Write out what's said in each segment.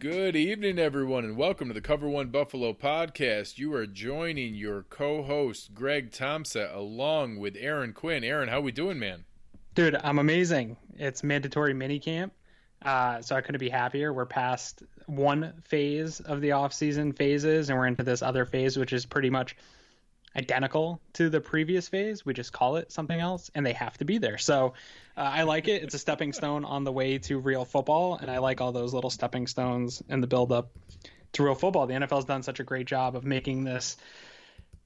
Good evening, everyone, and welcome to the Cover One Buffalo podcast. You are joining your co-host, Greg Thompson, along with Aaron Quinn. Aaron, how we doing, man? Dude, I'm amazing. It's mandatory minicamp, so I couldn't be happier. We're past one phase of the off-season phases, and we're into this other phase, which is pretty much identical to the previous phase. We just call it something else, and they have to be there. So I like it. It's a stepping stone on the way to real football, and I like all those little stepping stones in the build-up to real football. The NFL's done such a great job of making this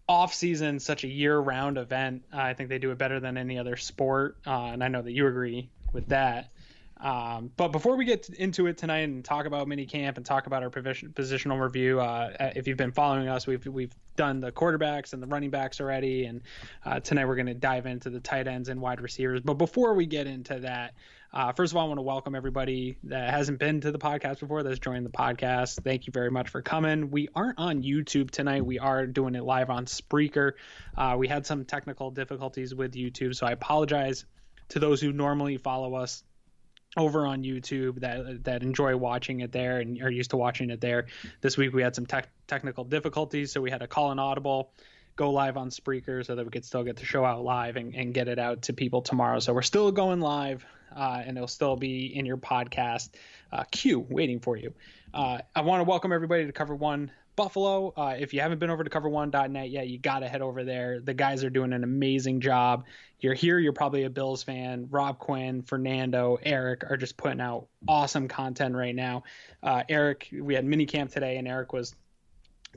off-season such a year-round event. I think they do it better than any other sport, and I know that you agree with that. But before we get into it tonight and talk about minicamp and talk about our positional review, if you've been following us, we've done the quarterbacks and the running backs already, and tonight we're going to dive into the tight ends and wide receivers. But before we get into that, first of all, I want to welcome everybody that hasn't been to the podcast before that's joined the podcast. Thank you very much for coming. We aren't on YouTube tonight. We are doing it live on Spreaker. We had some technical difficulties with YouTube, so I apologize to those who normally follow us over on YouTube that enjoy watching it there and are used to watching it there. This week we had some technical difficulties, so we had to call an audible, go live on Spreaker so that we could still get the show out live and get it out to people tomorrow. So we're still going live, and it'll still be in your podcast queue waiting for you. I want to welcome everybody to Cover One Buffalo. If you haven't been over to cover1.net yet, you got to head over there. The guys are doing an amazing job. You're here, you're probably a Bills fan. Rob Quinn, Fernando, Eric are just putting out awesome content right now. Eric, we had minicamp today, and Eric was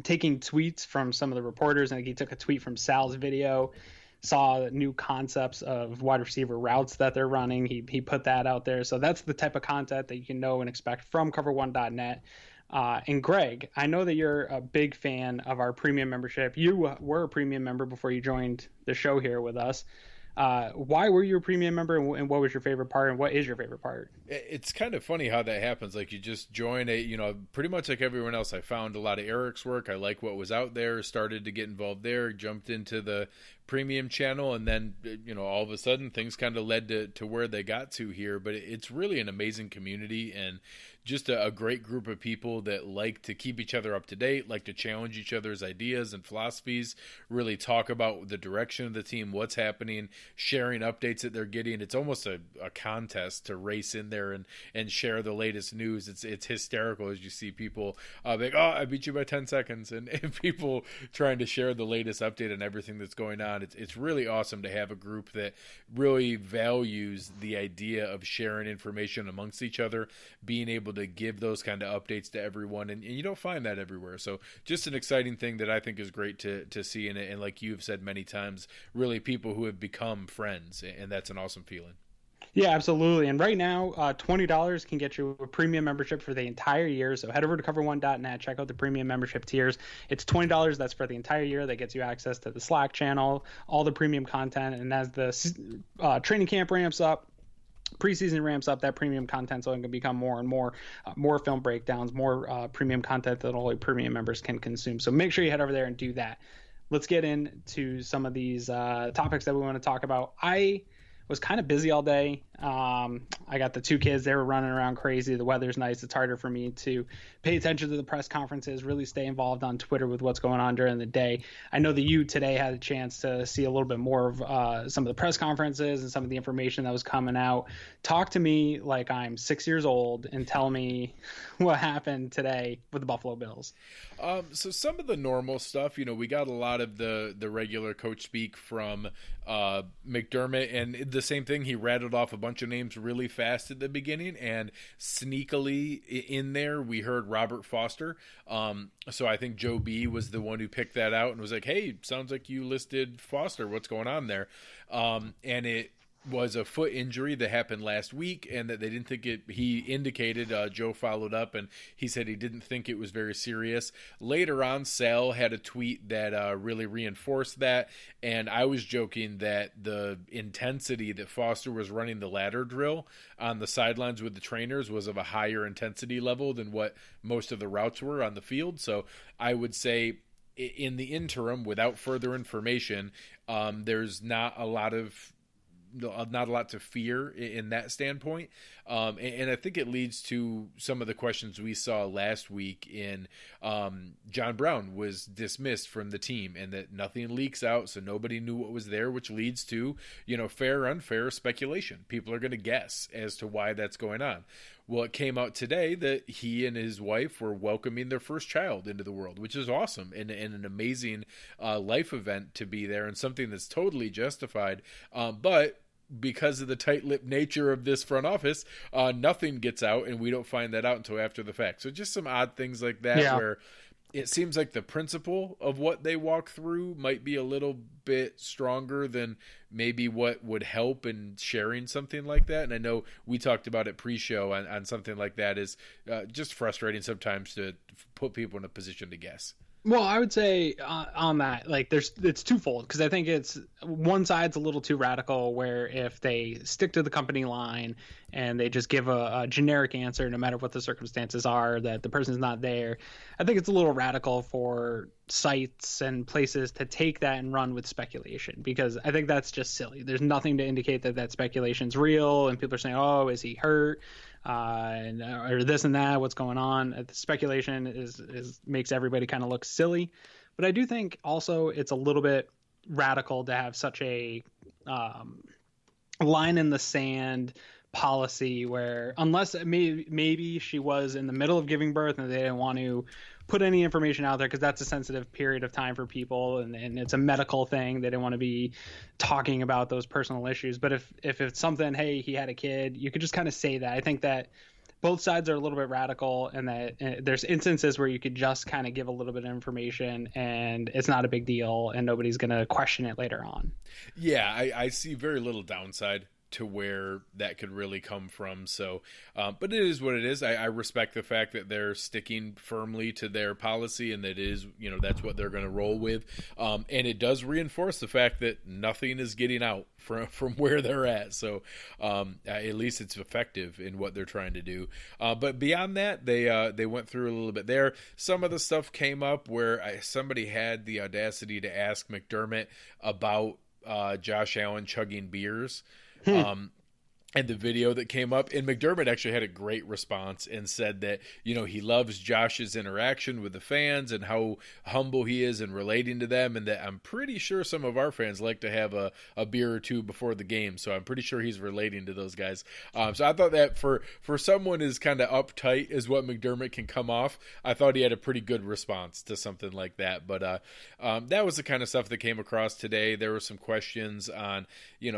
taking tweets from some of the reporters, and he took a tweet from Sal's video, saw new concepts of wide receiver routes that they're running. He put that out there. So that's the type of content that you can know and expect from cover1.net. And Greg, I know that you're a big fan of our premium membership. You were a premium member before you joined the show here with us. Why were you a premium member, and what was your favorite part, and what is your favorite part? It's kind of funny how that happens. Like, you just join pretty much like everyone else. I found a lot of Eric's work. I like what was out there, started to get involved there, jumped into the premium channel, and then all of a sudden things kind of led to where they got to here. But it's really an amazing community and just a great group of people that like to keep each other up to date, like to challenge each other's ideas and philosophies, really talk about the direction of the team, what's happening, sharing updates that they're getting. It's almost a contest to race in there and share the latest news. It's hysterical as you see people like, oh, I beat you by 10 seconds, and people trying to share the latest update on everything that's going on. It's really awesome to have a group that really values the idea of sharing information amongst each other, being able to give those kind of updates to everyone, and you don't find that everywhere. So just an exciting thing that I think is great to see in it, and like you've said many times, really people who have become friends, and that's an awesome feeling. Yeah, absolutely. And right now, $20 can get you a premium membership for the entire year. So head over to cover1.net, check out the premium membership tiers. It's $20. That's for the entire year. That gets you access to the Slack channel, all the premium content. And as the training camp ramps up, preseason ramps up, that premium content so it can become more and more film breakdowns, more premium content that only premium members can consume. So make sure you head over there and do that. Let's get into some of these topics that we want to talk about. I was kind of busy all day. I got the two kids. They were running around crazy. The weather's nice. It's harder for me to pay attention to the press conferences, really stay involved on Twitter with what's going on during the day. I know that you today had a chance to see a little bit more of some of the press conferences and some of the information that was coming out. Talk to me like I'm 6 years old and tell me what happened today with the Buffalo Bills. So some of the normal stuff, we got a lot of the regular coach speak from McDermott, and the same thing. He rattled off a bunch of names really fast at the beginning, and sneakily in there we heard Robert Foster. So I think Joe B was the one who picked that out and was like, hey, sounds like you listed Foster. What's going on there? And it was a foot injury that happened last week, and that they didn't think it. He indicated, Joe followed up, and he said he didn't think it was very serious. Later on, Sal had a tweet that really reinforced that, and I was joking that the intensity that Foster was running the ladder drill on the sidelines with the trainers was of a higher intensity level than what most of the routes were on the field. So I would say, in the interim, without further information, there's not a lot of not a lot to fear in that standpoint. And I think it leads to some of the questions we saw last week in John Brown was dismissed from the team and that nothing leaks out, so nobody knew what was there, which leads to, fair or unfair speculation. People are going to guess as to why that's going on. Well, it came out today that he and his wife were welcoming their first child into the world, which is awesome and an amazing life event to be there and something that's totally justified. But because of the tight-lipped nature of this front office, nothing gets out, and we don't find that out until after the fact. So just some odd things like that where it seems like the principle of what they walk through might be a little bit stronger than maybe what would help in sharing something like that. And I know we talked about it pre-show on something like that is just frustrating sometimes to put people in a position to guess. Well, I would say on that, like, it's twofold, because I think it's one side's a little too radical, where if they stick to the company line and they just give a generic answer, no matter what the circumstances are, that the person's not there, I think it's a little radical for sites and places to take that and run with speculation, because I think that's just silly. There's nothing to indicate that speculation's real, and people are saying, oh, is he hurt? Or this and that, what's going on? The speculation is makes everybody kind of look silly. But I do think also it's a little bit radical to have such a line in the sand policy where, unless maybe she was in the middle of giving birth and they didn't want to put any information out there because that's a sensitive period of time for people, and it's a medical thing, they didn't want to be talking about those personal issues. But if it's something, hey, he had a kid, you could just kind of say that. I think that both sides are a little bit radical, and that there's instances where you could just kind of give a little bit of information and it's not a big deal and nobody's going to question it later on. Yeah, I see very little downside to where that could really come from. So, but it is what it is. I respect the fact that they're sticking firmly to their policy and that it is, that's what they're going to roll with. And it does reinforce the fact that nothing is getting out from where they're at. So, at least it's effective in what they're trying to do. But beyond that, they went through a little bit there. Some of the stuff came up where somebody had the audacity to ask McDermott about Josh Allen chugging beers. And the video that came up, and McDermott actually had a great response and said that, he loves Josh's interaction with the fans and how humble he is in relating to them, and that I'm pretty sure some of our fans like to have a beer or two before the game, so I'm pretty sure he's relating to those guys. So I thought that for someone as kind of uptight as what McDermott can come off, I thought he had a pretty good response to something like that. But that was the kind of stuff that came across today. There were some questions on,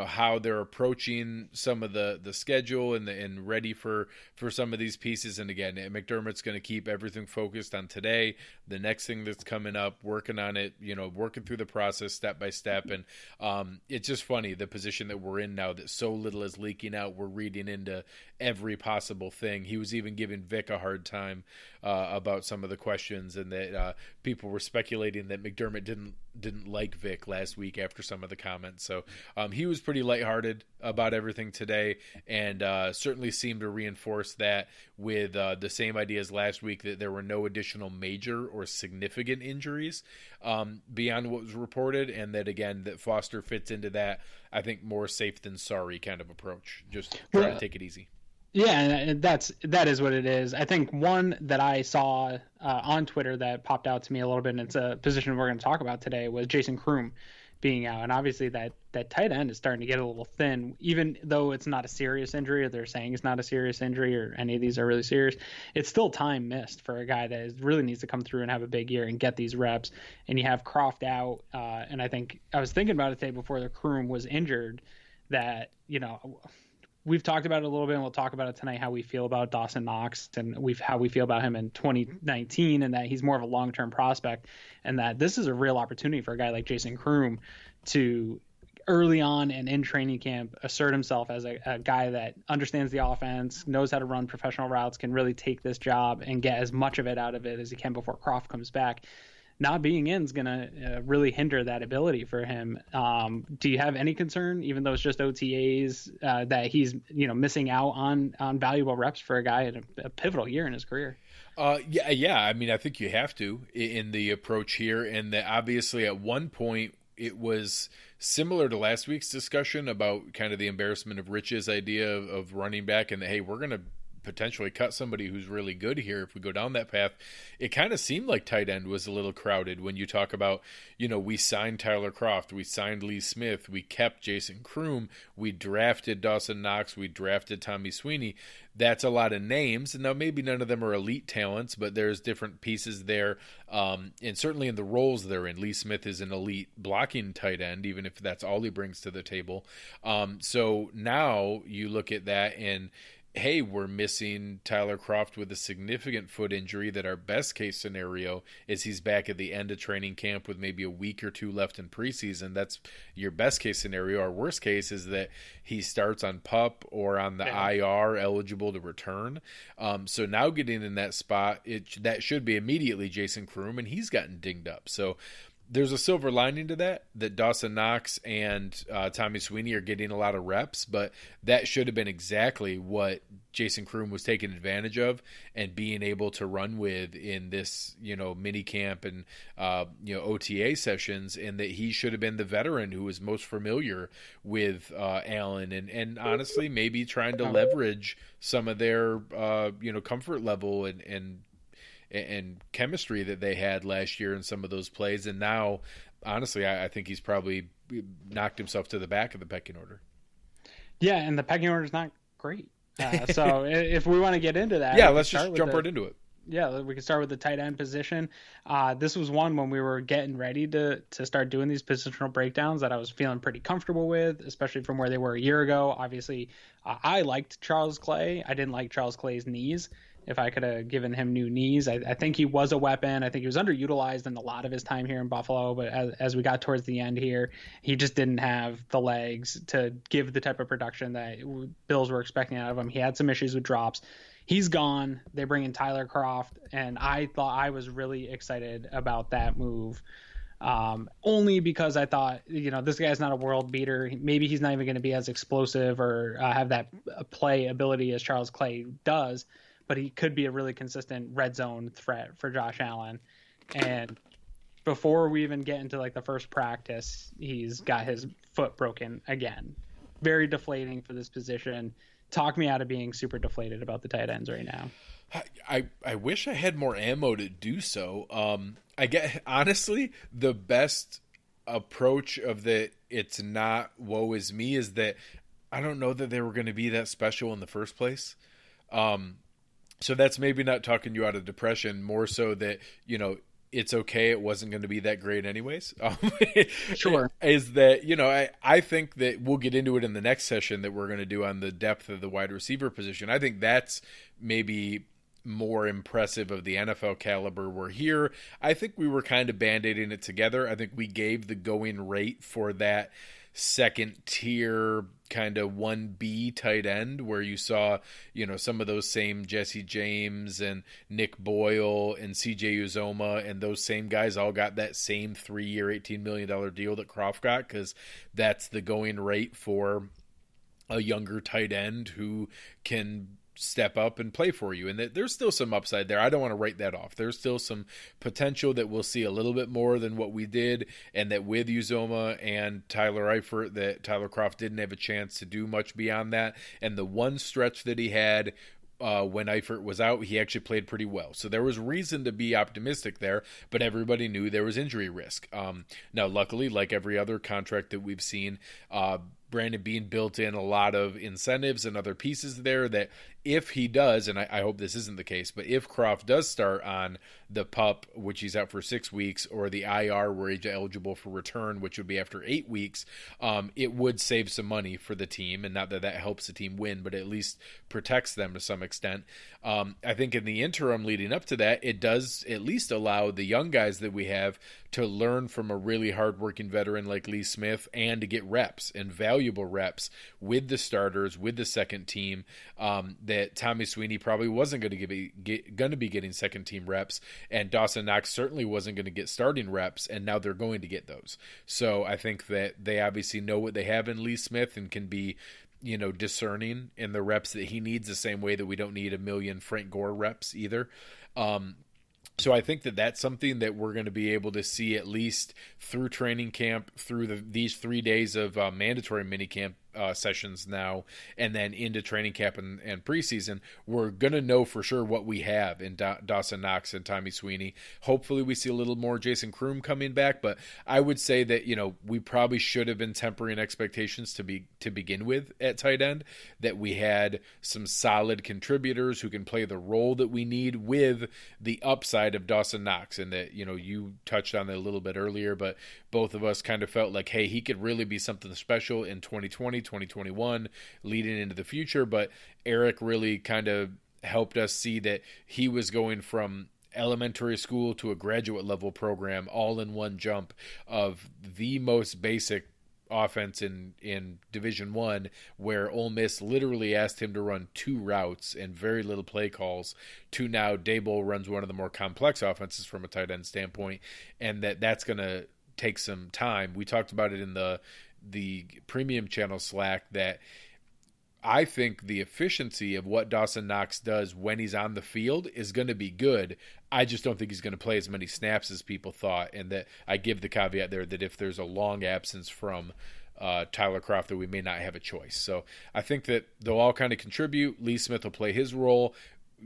how they're approaching some of the schedule and ready for some of these pieces. And again, McDermott's going to keep everything focused on today, the next thing that's coming up, working on it, working through the process step by step. And it's just funny, the position that we're in now, that so little is leaking out. We're reading into every possible thing. He was even giving Vic a hard time about some of the questions, and that people were speculating that McDermott didn't like Vic last week after some of the comments. So he was pretty lighthearted about everything today, and certainly seemed to reinforce that with the same ideas last week, that there were no additional major or significant injuries beyond what was reported, and that, again, that Foster fits into that, I think, more safe than sorry kind of approach. Just try to take it easy. Yeah, and that is what it is. I think one that I saw on Twitter that popped out to me a little bit, and it's a position we're going to talk about today, was Jason Kroom being out. And obviously that tight end is starting to get a little thin, even though it's not a serious injury, or they're saying it's not a serious injury, or any of these are really serious. It's still time missed for a guy that really needs to come through and have a big year and get these reps. And you have Croft out, and I think I was thinking about it today before the Kroom was injured, that, we've talked about it a little bit, and we'll talk about it tonight, how we feel about Dawson Knox and how we feel about him in 2019, and that he's more of a long-term prospect, and that this is a real opportunity for a guy like Jason Kroom to early on and in training camp assert himself as a guy that understands the offense, knows how to run professional routes, can really take this job and get as much of it out of it as he can before Croft comes back. Not being in is going to really hinder that ability for him. Do you have any concern, even though it's just OTAs, that he's missing out on valuable reps for a guy in a pivotal year in his career? Yeah. I mean, I think you have to in the approach here, and that obviously at one point it was similar to last week's discussion about kind of the embarrassment of riches idea of running back, and that, hey, we're going to potentially cut somebody who's really good here if we go down that path. It kind of seemed like tight end was a little crowded when you talk about, we signed Tyler Kroft, we signed Lee Smith, we kept Jason Kroom, we drafted Dawson Knox, we drafted Tommy Sweeney. That's a lot of names. And now maybe none of them are elite talents, but there's different pieces there. And certainly in the roles they're in, Lee Smith is an elite blocking tight end, even if that's all he brings to the table. So now you look at that and, hey, we're missing Tyler Kroft with a significant foot injury, that our best case scenario is he's back at the end of training camp with maybe a week or two left in preseason. That's your best case scenario. Our worst case is that he starts on PUP or on the IR, eligible to return. So now getting in that spot, that should be immediately Jason Kroom, and he's gotten dinged up. So there's a silver lining to that Dawson Knox and Tommy Sweeney are getting a lot of reps, but that should have been exactly what Jason Kroom was taking advantage of and being able to run with in this, mini camp and, OTA sessions, and that he should have been the veteran who was most familiar with Allen and honestly, maybe trying to leverage some of their, comfort level and chemistry that they had last year in some of those plays. And now, honestly, I think he's probably knocked himself to the back of the pecking order. Yeah, and the pecking order is not great. So if we want to get into that, let's just jump right into it. Yeah, we can start with the tight end position. This was one when we were getting ready to start doing these positional breakdowns that I was feeling pretty comfortable with, especially from where they were a year ago. Obviously, I liked Charles Clay. I didn't like Charles Clay's knees. If I could have given him new knees, I think he was a weapon. I think he was underutilized in a lot of his time here in Buffalo. But as we got towards the end here, he just didn't have the legs to give the type of production that Bills were expecting out of him. He had some issues with drops. He's gone. They bring in Tyler Kroft, and I thought I was really excited about that move. Only because I thought, this guy's not a world beater. Maybe he's not even going to be as explosive or have that play ability as Charles Clay does. But he could be a really consistent red zone threat for Josh Allen. And before we even get into the first practice, he's got his foot broken again. Very deflating for this position. Talk me out of being super deflated about the tight ends right now. I wish I had more ammo to do so. I get, honestly, the best approach of the it's not woe is me is that I don't know that they were going to be that special in the first place. So that's maybe not talking you out of depression, more so that, it's okay. It wasn't going to be that great anyways. Sure. Is that, I think that we'll get into it in the next session that we're going to do on the depth of the wide receiver position. I think that's maybe more impressive of the NFL caliber. We're here. I think we were kind of band-aiding it together. I think we gave the going rate for that second tier kind of 1B tight end where you saw, some of those same Jesse James and Nick Boyle and CJ Uzoma and those same guys all got that same 3-year, $18 million deal that Kroft got, because that's the going rate for a younger tight end who can step up and play for you. And there's still some upside there. I don't want to write that off. There's still some potential that we'll see a little bit more than what we did, and that with Uzoma and Tyler Eifert, that Tyler Kroft didn't have a chance to do much beyond that. And the one stretch that he had when Eifert was out, he actually played pretty well. So there was reason to be optimistic there, but everybody knew there was injury risk. Now, luckily, like every other contract that we've seen, Brandon Beane built in a lot of incentives and other pieces there that if he does, and I hope this isn't the case, but if Kroft does start on the PUP, which he's out for 6 weeks, or the IR where he's eligible for return, which would be after 8 weeks, it would save some money for the team. And not that that helps the team win, but at least protects them to some extent. I think in the interim leading up to that, it does at least allow the young guys that we have to learn from a really hardworking veteran like Lee Smith and to get reps and valuable reps with the starters, with the second team, that Tommy Sweeney probably wasn't going to be getting second team reps, and Dawson Knox certainly wasn't going to get starting reps, and now they're going to get those. So I think that they obviously know what they have in Lee Smith and can be, discerning in the reps that he needs, the same way that we don't need a million Frank Gore reps either. So I think that that's something that we're going to be able to see at least through training camp, through these 3 days of mandatory minicamp sessions now, and then into training camp and preseason. We're going to know for sure what we have in Dawson Knox and Tommy Sweeney. Hopefully we see a little more Jason Kroom coming back, but I would say that, we probably should have been tempering expectations to begin with at tight end, that we had some solid contributors who can play the role that we need with the upside of Dawson Knox, and that, you touched on it a little bit earlier, but both of us kind of felt like, hey, he could really be something special in 2020, 2021, leading into the future. But Eric really kind of helped us see that he was going from elementary school to a graduate level program all in one jump, of the most basic offense in Division One, where Ole Miss literally asked him to run 2 routes and very little play calls, to now Daboll runs one of the more complex offenses from a tight end standpoint, and that's going to take some time. We talked about it in the premium channel Slack, that I think the efficiency of what Dawson Knox does when he's on the field is going to be good. I just don't think he's going to play as many snaps as people thought, and that I give the caveat there that if there's a long absence from Tyler Kroft, that we may not have a choice. So I think that they'll all kind of contribute. Lee Smith will play his role.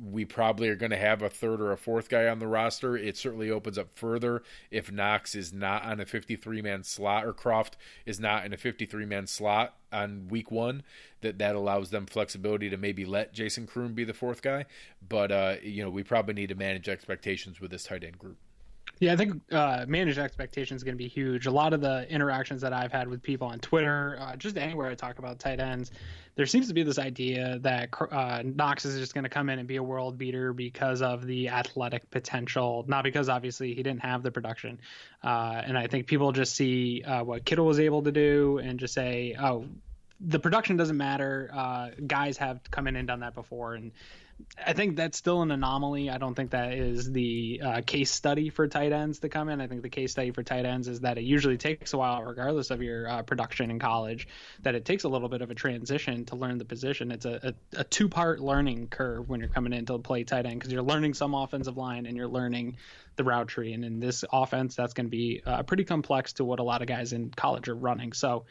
We probably are going to have a third or a fourth guy on the roster. It certainly opens up further if Knox is not on a 53-man slot, or Kroft is not in a 53-man slot on week 1, that allows them flexibility to maybe let Jason Kroom be the fourth guy. But, we probably need to manage expectations with this tight end group. Yeah, I think managed expectations is going to be huge. A lot of the interactions that I've had with people on Twitter, just anywhere I talk about tight ends, there seems to be this idea that Knox is just going to come in and be a world beater because of the athletic potential, not because obviously he didn't have the production. And I think people just see what Kittle was able to do and just say, oh, the production doesn't matter. Guys have come in and done that before. And I think that's still an anomaly. I don't think that is the case study for tight ends to come in. I think the case study for tight ends is that it usually takes a while, regardless of your production in college, that it takes a little bit of a transition to learn the position. It's a 2-part learning curve when you're coming in to play tight end, because you're learning some offensive line and you're learning the route tree. And in this offense, that's going to be pretty complex to what a lot of guys in college are running. So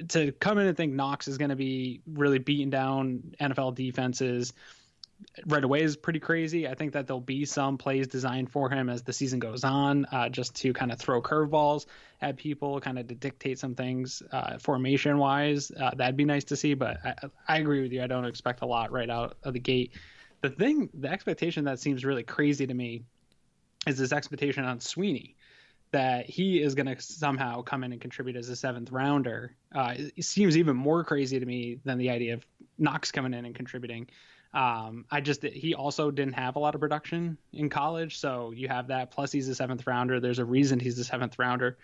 to come in and think Knox is going to be really beating down NFL defenses right away is pretty crazy. I think that there'll be some plays designed for him as the season goes on, just to kind of throw curveballs at people, kind of to dictate some things formation wise. That'd be nice to see, but I agree with you. I don't expect a lot right out of the gate. The expectation that seems really crazy to me is this expectation on Sweeney, that he is going to somehow come in and contribute as a 7th rounder. It seems even more crazy to me than the idea of Knox coming in and contributing. He also didn't have a lot of production in college, so you have that. Plus, he's a 7th rounder. There's a reason he's a 7th rounder.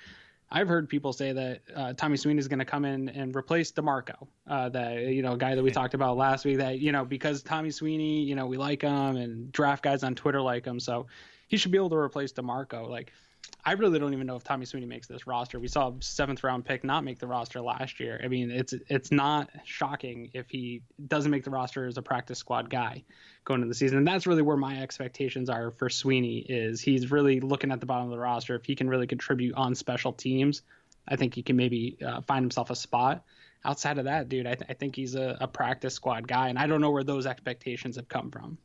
I've heard people say that Tommy Sweeney is going to come in and replace DeMarco, a guy that we talked about last week. That because Tommy Sweeney, we like him, and draft guys on Twitter like him, so he should be able to replace DeMarco. Like, I really don't even know if Tommy Sweeney makes this roster. We saw a 7th round pick not make the roster last year. I mean, it's not shocking if he doesn't make the roster as a practice squad guy going into the season. And that's really where my expectations are for Sweeney. Is he's really looking at the bottom of the roster. If he can really contribute on special teams, I think he can maybe find himself a spot. Outside of that, dude, I think he's a practice squad guy, and I don't know where those expectations have come from.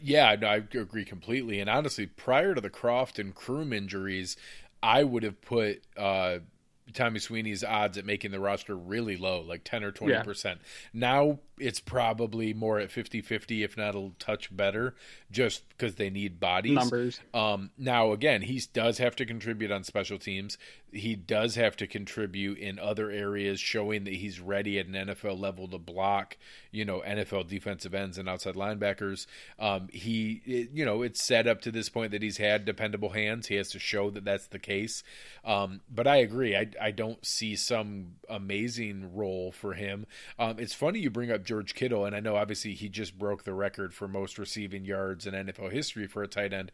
Yeah, no, I agree completely. And honestly, prior to the Kroft and Kroom injuries, I would have put Tommy Sweeney's odds at making the roster really low, like 10 or 20%. Yeah. Now it's probably more at 50-50, if not a touch better, just because they need bodies. Numbers. Now, again, he does have to contribute on special teams. He does have to contribute in other areas, showing that he's ready at an NFL level to block, NFL defensive ends and outside linebackers. It's set up to this point that he's had dependable hands. He has to show that that's the case. But I agree. I don't see some amazing role for him. It's funny you bring up George Kittle, and I know obviously he just broke the record for most receiving yards in NFL history for a tight end.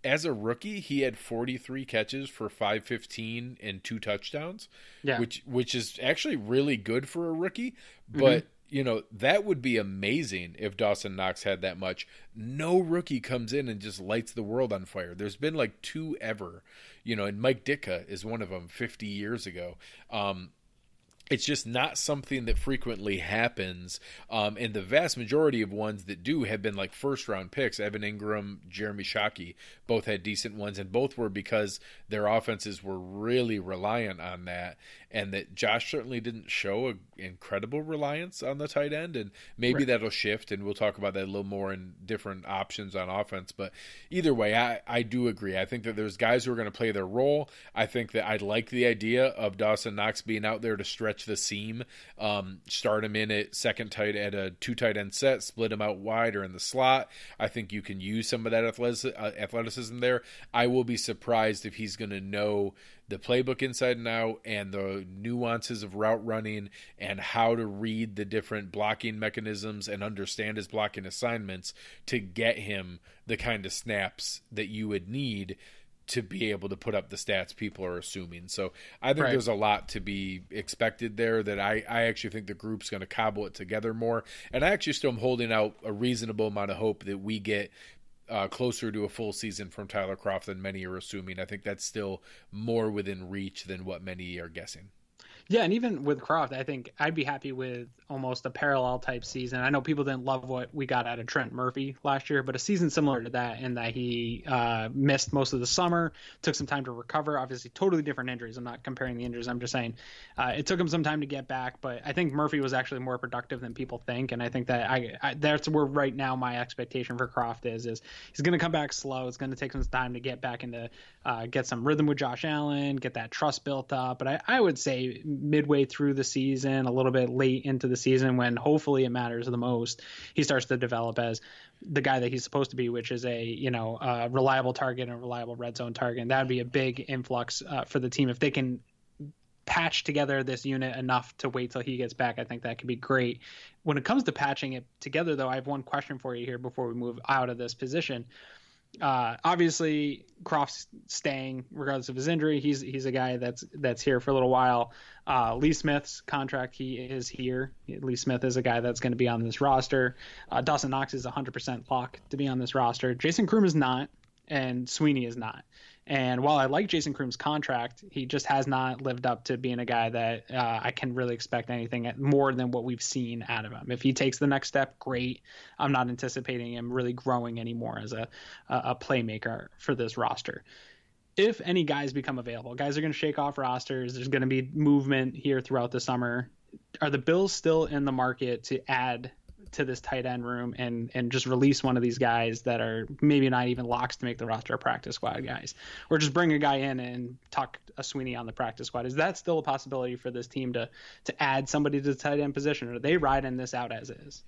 As a rookie, he had 43 catches for 515 and 2 touchdowns, which is actually really good for a rookie. But That would be amazing if Dawson Knox had that much. No rookie comes in and just lights the world on fire. There's been like two ever, and Mike Ditka is one of them 50 years ago. It's just not something that frequently happens. And the vast majority of ones that do have been like first round picks. Evan Ingram, Jeremy Shockey, both had decent ones, and both were because their offenses were really reliant on that. And that Josh certainly didn't show an incredible reliance on the tight end. And maybe that'll shift, and we'll talk about that a little more in different options on offense. But either way, I do agree. I think that there's guys who are going to play their role. I think that I like the idea of Dawson Knox being out there to stretch the seam, start him in at at a two tight end set, split him out wide or in the slot. I think you can use some of that athleticism there. I will be surprised if he's going to know the playbook inside and out and the nuances of route running and how to read the different blocking mechanisms and understand his blocking assignments to get him the kind of snaps that you would need to be able to put up the stats people are assuming. So I think there's a lot to be expected there, that I actually think the group's going to cobble it together more. And I actually still am holding out a reasonable amount of hope that we get closer to a full season from Tyler Kroft than many are assuming. I think that's still more within reach than what many are guessing. Yeah, and even with Kroft, I think I'd be happy with almost a parallel type season. I know people didn't love what we got out of Trent Murphy last year, but a season similar to that, in that he missed most of the summer, took some time to recover. Obviously, totally different injuries. I'm not comparing the injuries. I'm just saying it took him some time to get back, but I think Murphy was actually more productive than people think, and I think that that's where right now my expectation for Kroft is he's going to come back slow. It's going to take some time to get back into get some rhythm with Josh Allen, get that trust built up. But I would say midway through the season, a little bit late into the season, when hopefully it matters the most, he starts to develop as the guy that he's supposed to be, which is a reliable target and a reliable red zone target. And that would be a big influx for the team if they can patch together this unit enough to wait till he gets back. I think that could be great. When it comes to patching it together, though, I have one question for you here before we move out of this position. Obviously Kroft's staying regardless of his injury. He's a guy that's here for a little while. Lee Smith's contract, he is here. Lee Smith is a guy that's going to be on this roster. Dawson Knox is 100% lock to be on this roster. Jason Kroom is not, and Sweeney is not. And while I like Jason Kroom's contract, he just has not lived up to being a guy that I can really expect anything more than what we've seen out of him. If he takes the next step, great. I'm not anticipating him really growing anymore as a playmaker for this roster. If any guys become available, guys are going to shake off rosters. There's going to be movement here throughout the summer. Are the Bills still in the market to add to this tight end room and just release one of these guys that are maybe not even locks to make the roster, practice squad guys, or just bring a guy in and tuck a Sweeney on the practice squad? Is that still a possibility for this team to add somebody to the tight end position, or are they riding this out as is?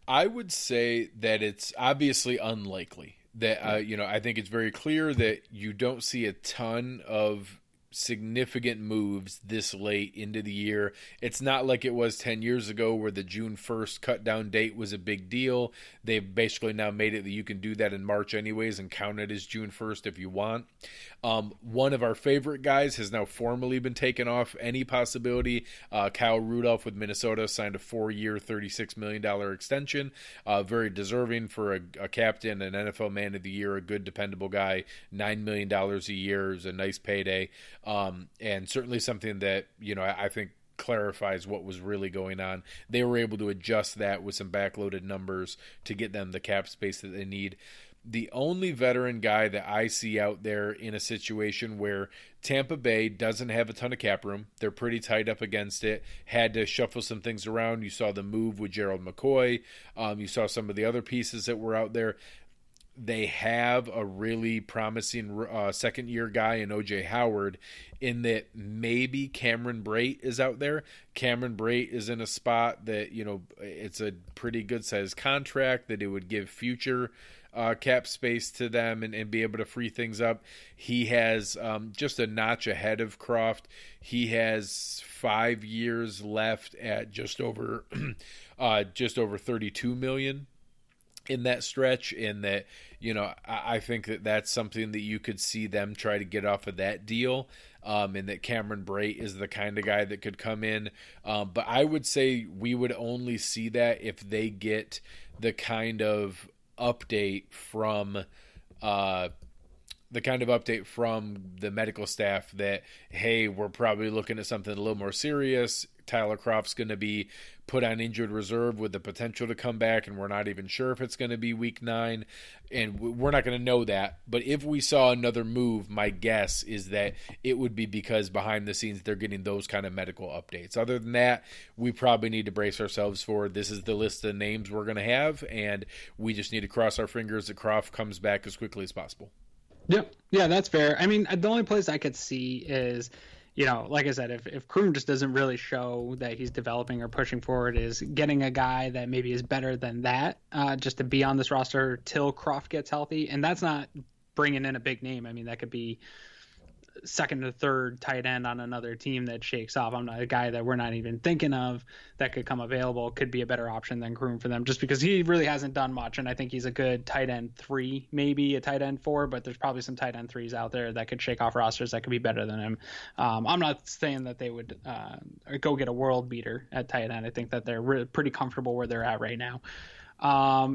I would say that it's obviously unlikely that, I think it's very clear that you don't see a ton of significant moves this late into the year. It's not like it was 10 years ago where the June 1st cut down date was a big deal. They've basically now made it that you can do that in March anyways and count it as June 1st if you want. One of our favorite guys has now formally been taken off any possibility. Kyle Rudolph with Minnesota signed a 4-year, $36 million extension. Very deserving for a captain, an NFL man of the year, a good dependable guy. $9 million a year is a nice payday. And certainly something that, I think clarifies what was really going on. They were able to adjust that with some backloaded numbers to get them the cap space that they need. The only veteran guy that I see out there in a situation where Tampa Bay doesn't have a ton of cap room, they're pretty tight up against it, had to shuffle some things around. You saw the move with Gerald McCoy. You saw some of the other pieces that were out there. They have a really promising second-year guy in O.J. Howard, in that maybe Cameron Brate is out there. Cameron Brate is in a spot that, it's a pretty good-sized contract that it would give future cap space to them and be able to free things up. He has just a notch ahead of Kroft. He has 5 years left at just over $32 million. In that stretch, in that, I think that that's something that you could see them try to get off of that deal. and that Cameron Brate is the kind of guy that could come in. But I would say we would only see that if they get the kind of update from the medical staff that, hey, we're probably looking at something a little more serious. Tyler Kroft's going to be put on injured reserve with the potential to come back, and we're not even sure if it's going to be week 9, and we're not going to know that. But if we saw another move, my guess is that it would be because behind the scenes they're getting those kind of medical updates. Other than that, we probably need to brace ourselves for this is the list of names we're going to have, and we just need to cross our fingers that Kroft comes back as quickly as possible. Yeah, that's fair. I mean, the only place I could see is, like I said, if Kroom just doesn't really show that he's developing or pushing forward, is getting a guy that maybe is better than that, just to be on this roster till Kroft gets healthy. And that's not bringing in a big name. I mean, that could be second or third tight end on another team that shakes off. I'm not a guy that we're not even thinking of that could come available, could be a better option than Kroom for them, just because he really hasn't done much. And I think he's a good tight end 3, maybe a tight end 4, but there's probably some tight end 3s out there that could shake off rosters that could be better than him. I'm not saying that they would go get a world beater at tight end. I think that they're pretty comfortable where they're at right now.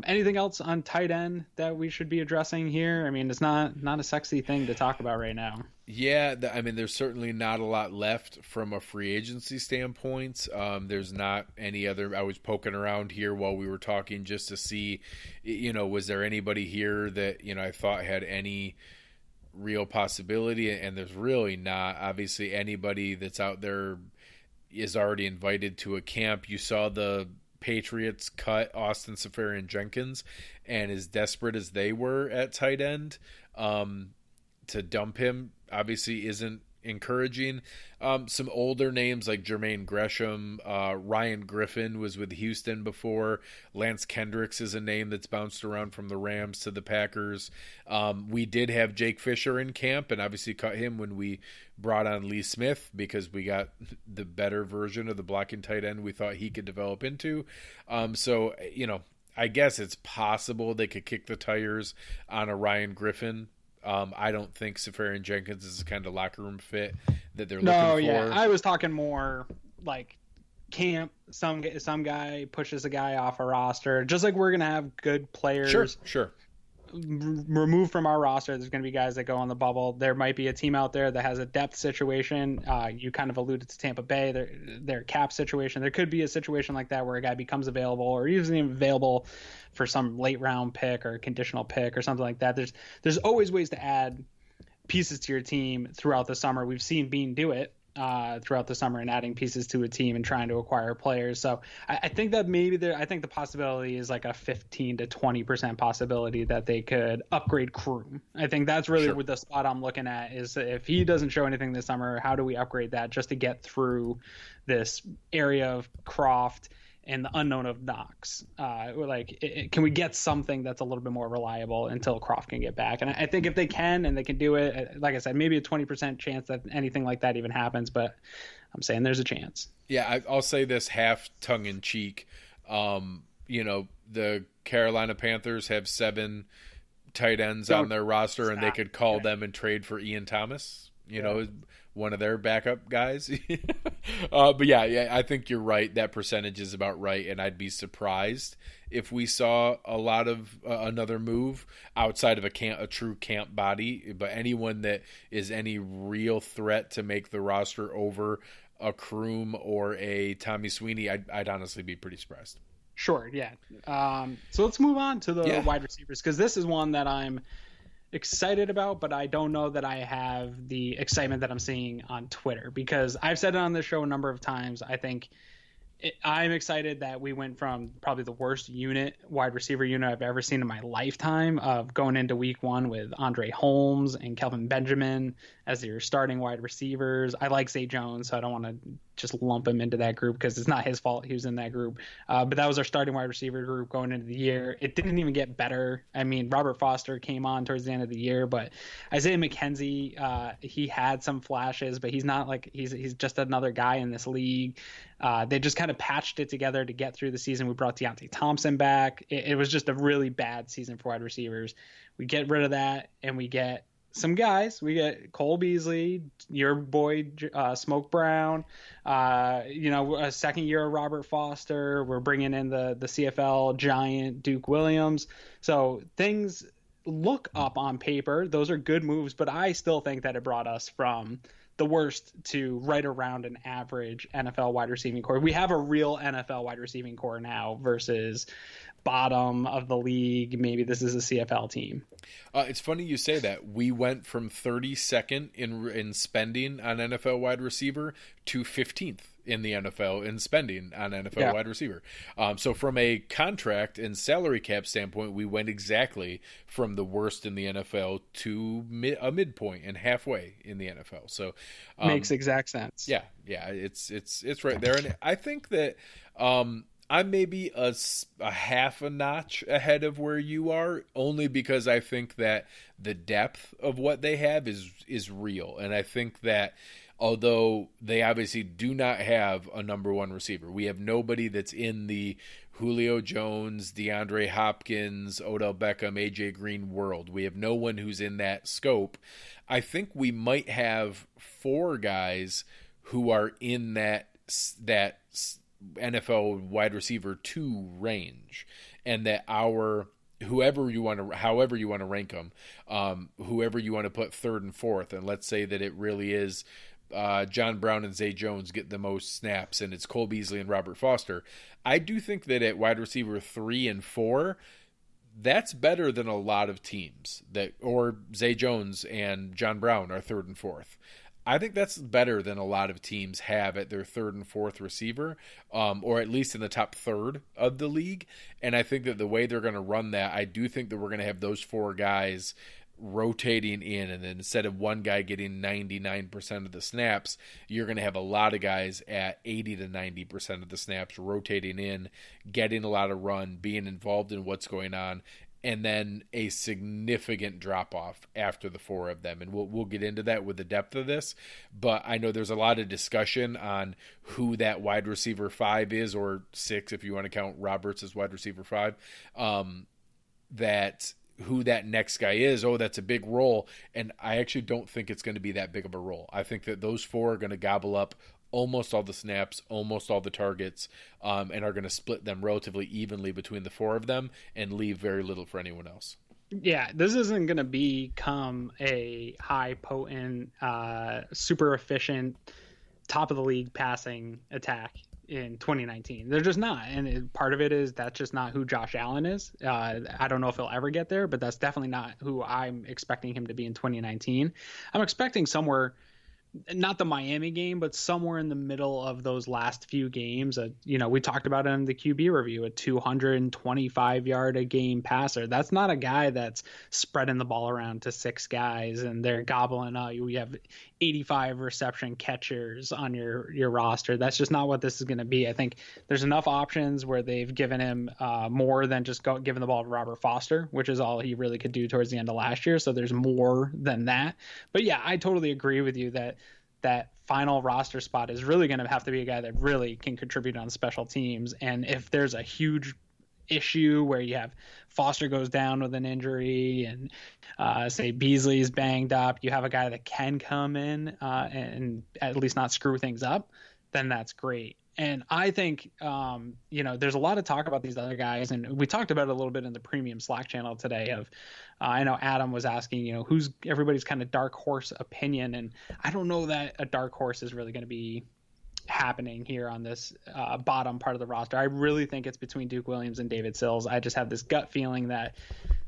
Anything else on tight end that we should be addressing here? I mean, it's not a sexy thing to talk about right now. Yeah, I mean, there's certainly not a lot left from a free agency standpoint. There's not any other. I was poking around here while we were talking just to see, was there anybody here that, I thought had any real possibility, and there's really not. Obviously, anybody that's out there is already invited to a camp. You saw the Patriots cut Austin Seferian-Jenkins, and as desperate as they were at tight end, to dump him obviously isn't encouraging. Some older names like Jermaine Gresham, Ryan Griffin was with Houston before. Lance Kendricks is a name that's bounced around from the Rams to the Packers. We did have Jake Fisher in camp, and obviously cut him when we brought on Lee Smith because we got the better version of the blocking tight end we thought he could develop into. So, I guess it's possible they could kick the tires on a Ryan Griffin. I don't think Seferian-Jenkins is the kind of locker room fit that they're looking for. No, yeah, I was talking more like camp. Some guy pushes a guy off a roster, just like we're gonna have good players. Sure. Removed from our roster. There's going to be guys that go on the bubble. There might be a team out there that has a depth situation. You kind of alluded to Tampa Bay, their cap situation. There could be a situation like that where a guy becomes available, or even available for some late round pick or conditional pick or something like that. There's always ways to add pieces to your team throughout the summer. We've seen Bean do it throughout the summer and adding pieces to a team and trying to acquire players. So I think that I think the possibility is like a 15 to 20% possibility that they could upgrade Kroom. I think that's really what the spot I'm looking at is, if he doesn't show anything this summer, how do we upgrade that just to get through this area of Kroft and the unknown of Knox? Can we get something that's a little bit more reliable until Kroft can get back? And I think if they can and they can do it, like I said, maybe a 20% chance that anything like that even happens, but I'm saying there's a chance. Yeah, I'll say this half tongue in cheek. The Carolina Panthers have 7 tight ends on their roster, and they could call them and trade for Ian Thomas. One of their backup guys. But yeah, I think you're right. That percentage is about right, and I'd be surprised if we saw a lot of another move outside of a true camp body. But anyone that is any real threat to make the roster over a Kroom or a Tommy Sweeney, I'd honestly be pretty surprised. Sure, yeah. So let's move on to the wide receivers, because this is one that I'm excited about, but I don't know that I have the excitement that I'm seeing on Twitter, because I've said it on this show a number of times. I think I'm excited that we went from probably the worst wide receiver unit I've ever seen in my lifetime, of going into week 1 with Andre Holmes and Kelvin Benjamin as your starting wide receivers. I like Zay Jones, so I don't want to just lump him into that group because it's not his fault he was in that group. But that was our starting wide receiver group going into the year. It didn't even get better. I mean, Robert Foster came on towards the end of the year, but Isaiah McKenzie, he had some flashes, but he's not like he's just another guy in this league. They just kind of patched it together to get through the season. We brought Deontay Thompson back. It was just a really bad season for wide receivers. We get rid of that, and we get some guys. We get Cole Beasley, your boy Smoke Brown, a second year of Robert Foster. We're bringing in the CFL giant Duke Williams. So things look up on paper. Those are good moves, but I still think that it brought us from the worst to right around an average NFL wide receiving core. We have a real NFL wide receiving core now versus bottom of the league. Maybe this is a CFL team. It's funny you say that. We went from 32nd in spending on NFL wide receiver to 15th in the NFL in spending on NFL wide receiver. So from a contract and salary cap standpoint, we went exactly from the worst in the NFL to a midpoint and halfway in the NFL. So makes exact sense. Yeah, it's right there, and I think that. I'm maybe a half a notch ahead of where you are, only because I think that the depth of what they have is real. And I think that although they obviously do not have a number one receiver, we have nobody that's in the Julio Jones, DeAndre Hopkins, Odell Beckham, AJ Green world. We have no one who's in that scope. I think we might have 4 guys who are in that NFL wide receiver 2 range, and that however you want to rank them, whoever you want to put third and fourth, and let's say that it really is John Brown and Zay Jones get the most snaps, and it's Cole Beasley and Robert Foster. I do think that at wide receiver 3 and 4, that's better than a lot of teams or Zay Jones and John Brown are third and fourth. I think that's better than a lot of teams have at their third and fourth receiver, or at least in the top third of the league. And I think that the way they're going to run that, I do think that we're going to have those 4 guys rotating in, and then instead of one guy getting 99% of the snaps, you're going to have a lot of guys at 80 to 90% of the snaps rotating in, getting a lot of run, being involved in what's going on, and then a significant drop-off after the 4 of them. And we'll get into that with the depth of this, but I know there's a lot of discussion on who that wide receiver 5 is, or 6 if you want to count Roberts as wide receiver 5, who that next guy is. Oh, that's a big role, and I actually don't think it's going to be that big of a role. I think that those 4 are going to gobble up almost all the snaps, almost all the targets, and are going to split them relatively evenly between the 4 of them and leave very little for anyone else. Yeah, this isn't going to become a high potent, super efficient, top of the league passing attack in 2019. They're just not. And part of it is that's just not who Josh Allen is. I don't know if he'll ever get there, but that's definitely not who I'm expecting him to be in 2019. I'm expecting somewhere, not the Miami game, but somewhere in the middle of those last few games. We talked about it in the QB review, a 225-yard a game passer. That's not a guy that's spreading the ball around to 6 guys and they're gobbling up. We have 85 reception catchers on your roster. That's just not what this is going to be. I think there's enough options where they've given him more than just giving the ball to Robert Foster, which is all he really could do towards the end of last year. So there's more than that. But yeah, I totally agree with you that final roster spot is really going to have to be a guy that really can contribute on special teams. And if there's a huge issue where you have Foster goes down with an injury and say Beasley's banged up, you have a guy that can come in and at least not screw things up, then that's great. And I think, there's a lot of talk about these other guys, and we talked about it a little bit in the premium Slack channel today of, I know Adam was asking, who's everybody's kind of dark horse opinion. And I don't know that a dark horse is really going to be happening here on this bottom part of the roster. I really think it's between Duke Williams and David Sills. I just have this gut feeling that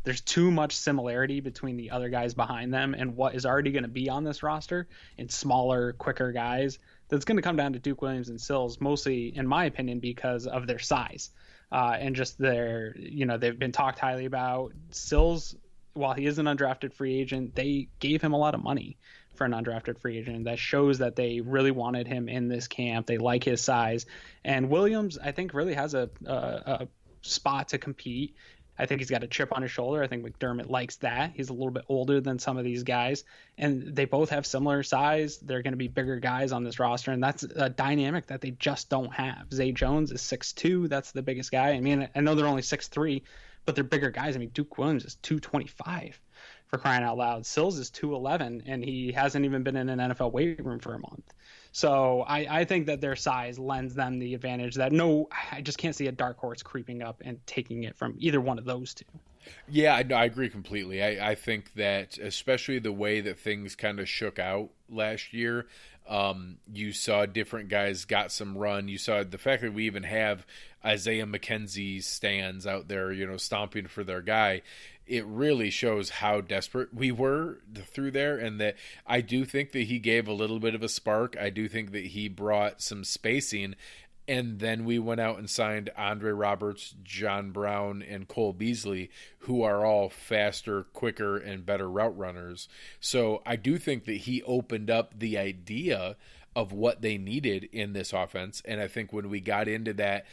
there's too much similarity between the other guys behind them and what is already going to be on this roster in smaller, quicker guys. That's going to come down to Duke Williams and Sills, mostly, in my opinion, because of their size and just their, they've been talked highly about. Sills, while he is an undrafted free agent, they gave him a lot of money for an undrafted free agent. That shows that they really wanted him in this camp. They like his size. And Williams, I think, really has a spot to compete. I think he's got a chip on his shoulder. I think McDermott likes that. He's a little bit older than some of these guys, and they both have similar size. They're going to be bigger guys on this roster, and that's a dynamic that they just don't have. Zay Jones is 6'2". That's the biggest guy. I mean, I know they're only 6'3", but they're bigger guys. I mean, Duke Williams is 225. for crying out loud. Sills is 211, and he hasn't even been in an NFL weight room for a month. So I think that their size lends them the advantage that I just can't see a dark horse creeping up and taking it from either one of those two. Yeah, I agree completely. I think that especially the way that things kind of shook out last year, you saw different guys got some run. You saw the fact that we even have Isaiah McKenzie stands out there, stomping for their guy. It really shows how desperate we were through there, and that I do think that he gave a little bit of a spark. I do think that he brought some spacing, and then we went out and signed Andre Roberts, John Brown, and Cole Beasley, who are all faster, quicker, and better route runners. So I do think that he opened up the idea of what they needed in this offense, and I think when we got into that,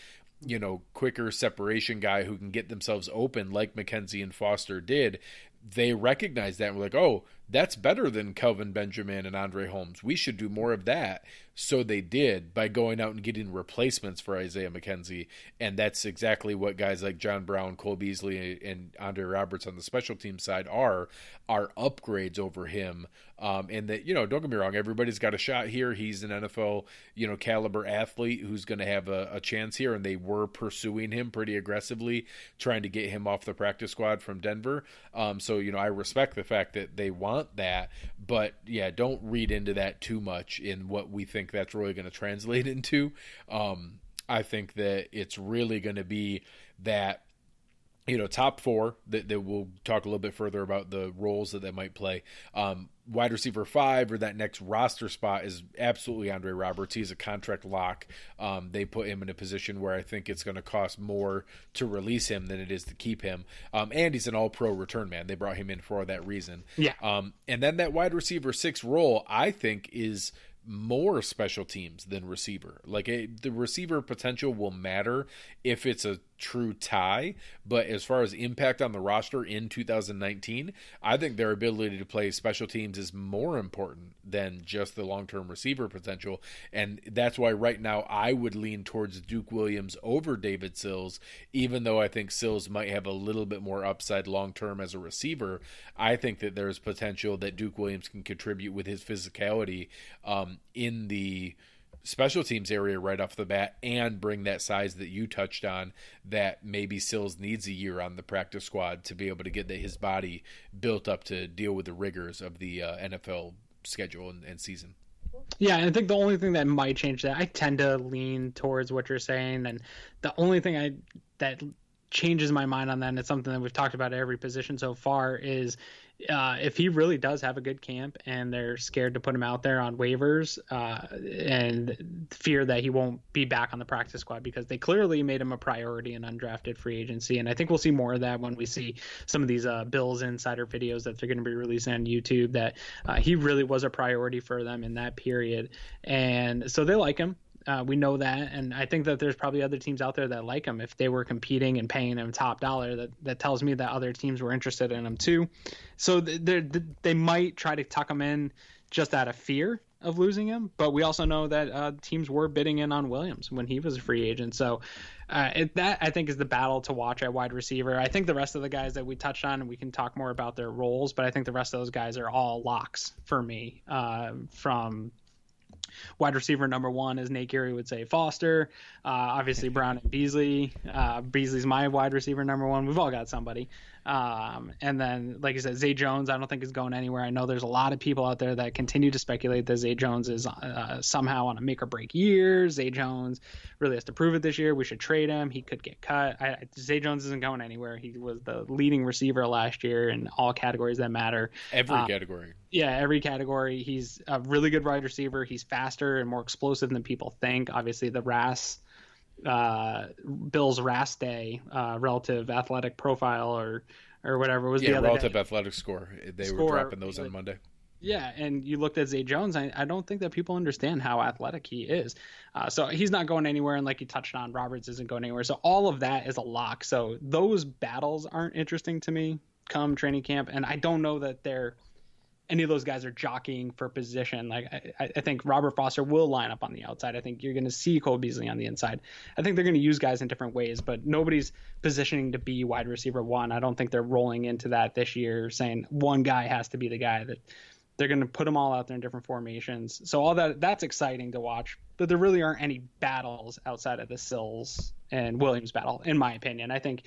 quicker separation guy who can get themselves open like McKenzie and Foster did, they recognized that and were like, oh, that's better than Kelvin Benjamin and Andre Holmes. We should do more of that. So they did by going out and getting replacements for Isaiah McKenzie. And that's exactly what guys like John Brown, Cole Beasley, and Andre Roberts on the special team side are upgrades over him. And that, don't get me wrong, everybody's got a shot here. He's an NFL, caliber athlete who's going to have a chance here. And they were pursuing him pretty aggressively, trying to get him off the practice squad from Denver. So, I respect the fact that they want that, but yeah, don't read into that too much in what we think that's really going to translate into. I think that it's really going to be that, top four that we'll talk a little bit further about the roles that they might play. Wide receiver 5 or that next roster spot is absolutely Andre Roberts. He's a contract lock. They put him in a position where I think it's going to cost more to release him than it is to keep him. And he's an all-pro return man. They brought him in for that reason. Yeah. And then that wide receiver 6 role, I think, is more special teams than receiver. The receiver potential will matter if it's a true tie, but as far as impact on the roster in 2019, I think their ability to play special teams is more important than just the long-term receiver potential. And that's why right now I would lean towards Duke Williams over David Sills, even though I think Sills might have a little bit more upside long-term as a receiver. I think that there's potential that Duke Williams can contribute with his physicality in the special teams area right off the bat and bring that size that you touched on that maybe Sills needs a year on the practice squad to be able to get his body built up to deal with the rigors of the NFL schedule and season. Yeah, and I think the only thing that might change that, I tend to lean towards what you're saying, and the only thing that changes my mind on that, and it's something that we've talked about at every position so far, is if he really does have a good camp and they're scared to put him out there on waivers and fear that he won't be back on the practice squad, because they clearly made him a priority in undrafted free agency. And I think we'll see more of that when we see some of these Bills insider videos that they're going to be releasing on YouTube, that he really was a priority for them in that period. And so they like him. We know that, and I think that there's probably other teams out there that like him. If they were competing and paying him top dollar, that tells me that other teams were interested in him too. So they might try to tuck him in just out of fear of losing him, but we also know that teams were bidding in on Williams when he was a free agent. So that I think is the battle to watch at wide receiver. I think the rest of the guys that we touched on, and we can talk more about their roles, but I think the rest of those guys are all locks for me. From wide receiver number 1, as Nate Geary would say, Foster. Obviously, Brown and Beasley. Beasley's my wide receiver number 1. We've all got somebody. And then, like I said, Zay Jones, I don't think is going anywhere. I know there's a lot of people out there that continue to speculate that Zay Jones is somehow on a make or break year. Zay Jones really has to prove it this year. We should trade him. He could get cut. Zay Jones isn't going anywhere. He was the leading receiver last year in all categories that matter. Every category. Yeah, every category. He's a really good wide receiver. He's faster and more explosive than people think. Obviously, the Bill's RAS day, relative athletic profile or whatever was the other relative day. Athletic score. They were dropping those on Monday. Yeah, and you looked at Zay Jones, I don't think that people understand how athletic he is. So he's not going anywhere, and like you touched on, Roberts isn't going anywhere. So all of that is a lock. So those battles aren't interesting to me come training camp, and I don't know that they're any of those guys are jockeying for position. Like I think Robert Foster will line up on the outside. I think you're going to see Cole Beasley on the inside. I think they're going to use guys in different ways, but nobody's positioning to be wide receiver one. I don't think they're rolling into that this year saying one guy has to be the guy. That they're going to put them all out there in different formations. So all that's exciting to watch, but there really aren't any battles outside of the Sills and Williams battle, in my opinion. I think,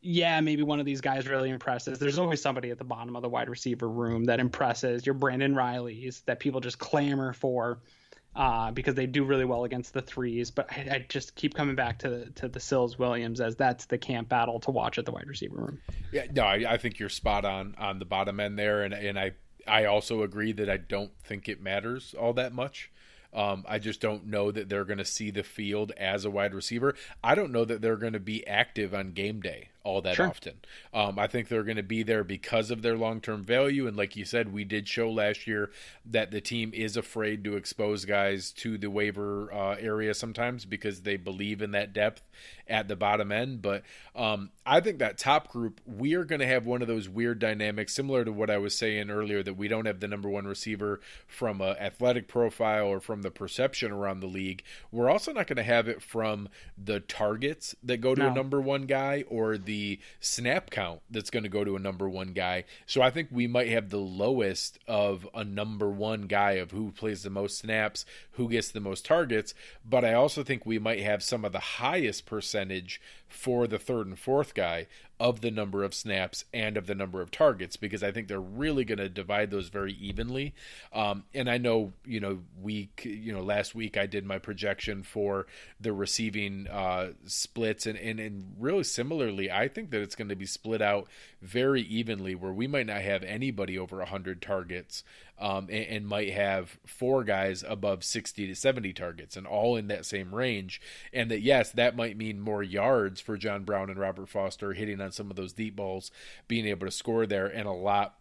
yeah, maybe one of these guys really impresses. There's always somebody at the bottom of the wide receiver room that impresses. Your Brandon Rileys that people just clamor for because they do really well against the threes. But I just keep coming back to the Sills Williams as that's the camp battle to watch at the wide receiver room. Yeah, no, I think you're spot on the bottom end there, and I also agree that I don't think it matters all that much. I just don't know that they're going to see the field as a wide receiver. I don't know that they're going to be active on game day all that often. I think they're going to be there because of their long-term value. And like you said, we did show last year that the team is afraid to expose guys to the waiver area sometimes because they believe in that depth at the bottom end. But I think that top group, we are going to have one of those weird dynamics similar to what I was saying earlier, that we don't have the number one receiver from an athletic profile or from the perception around the league. We're also not going to have it from the targets that go to a number one guy or the snap count that's going to go to a number one guy. So I think we might have the lowest of a number one guy of who plays the most snaps, who gets the most targets. But I also think we might have some of the highest percentage for the third and fourth guy of the number of snaps and of the number of targets, because I think they're really going to divide those very evenly. And I know, last week I did my projection for the receiving splits, and really similarly, I think that it's going to be split out very evenly, where we might not have anybody over 100 targets and might have four guys above 60 to 70 targets, and all in that same range. And that, yes, that might mean more yards for John Brown and Robert Foster hitting on some of those deep balls, being able to score there, and a lot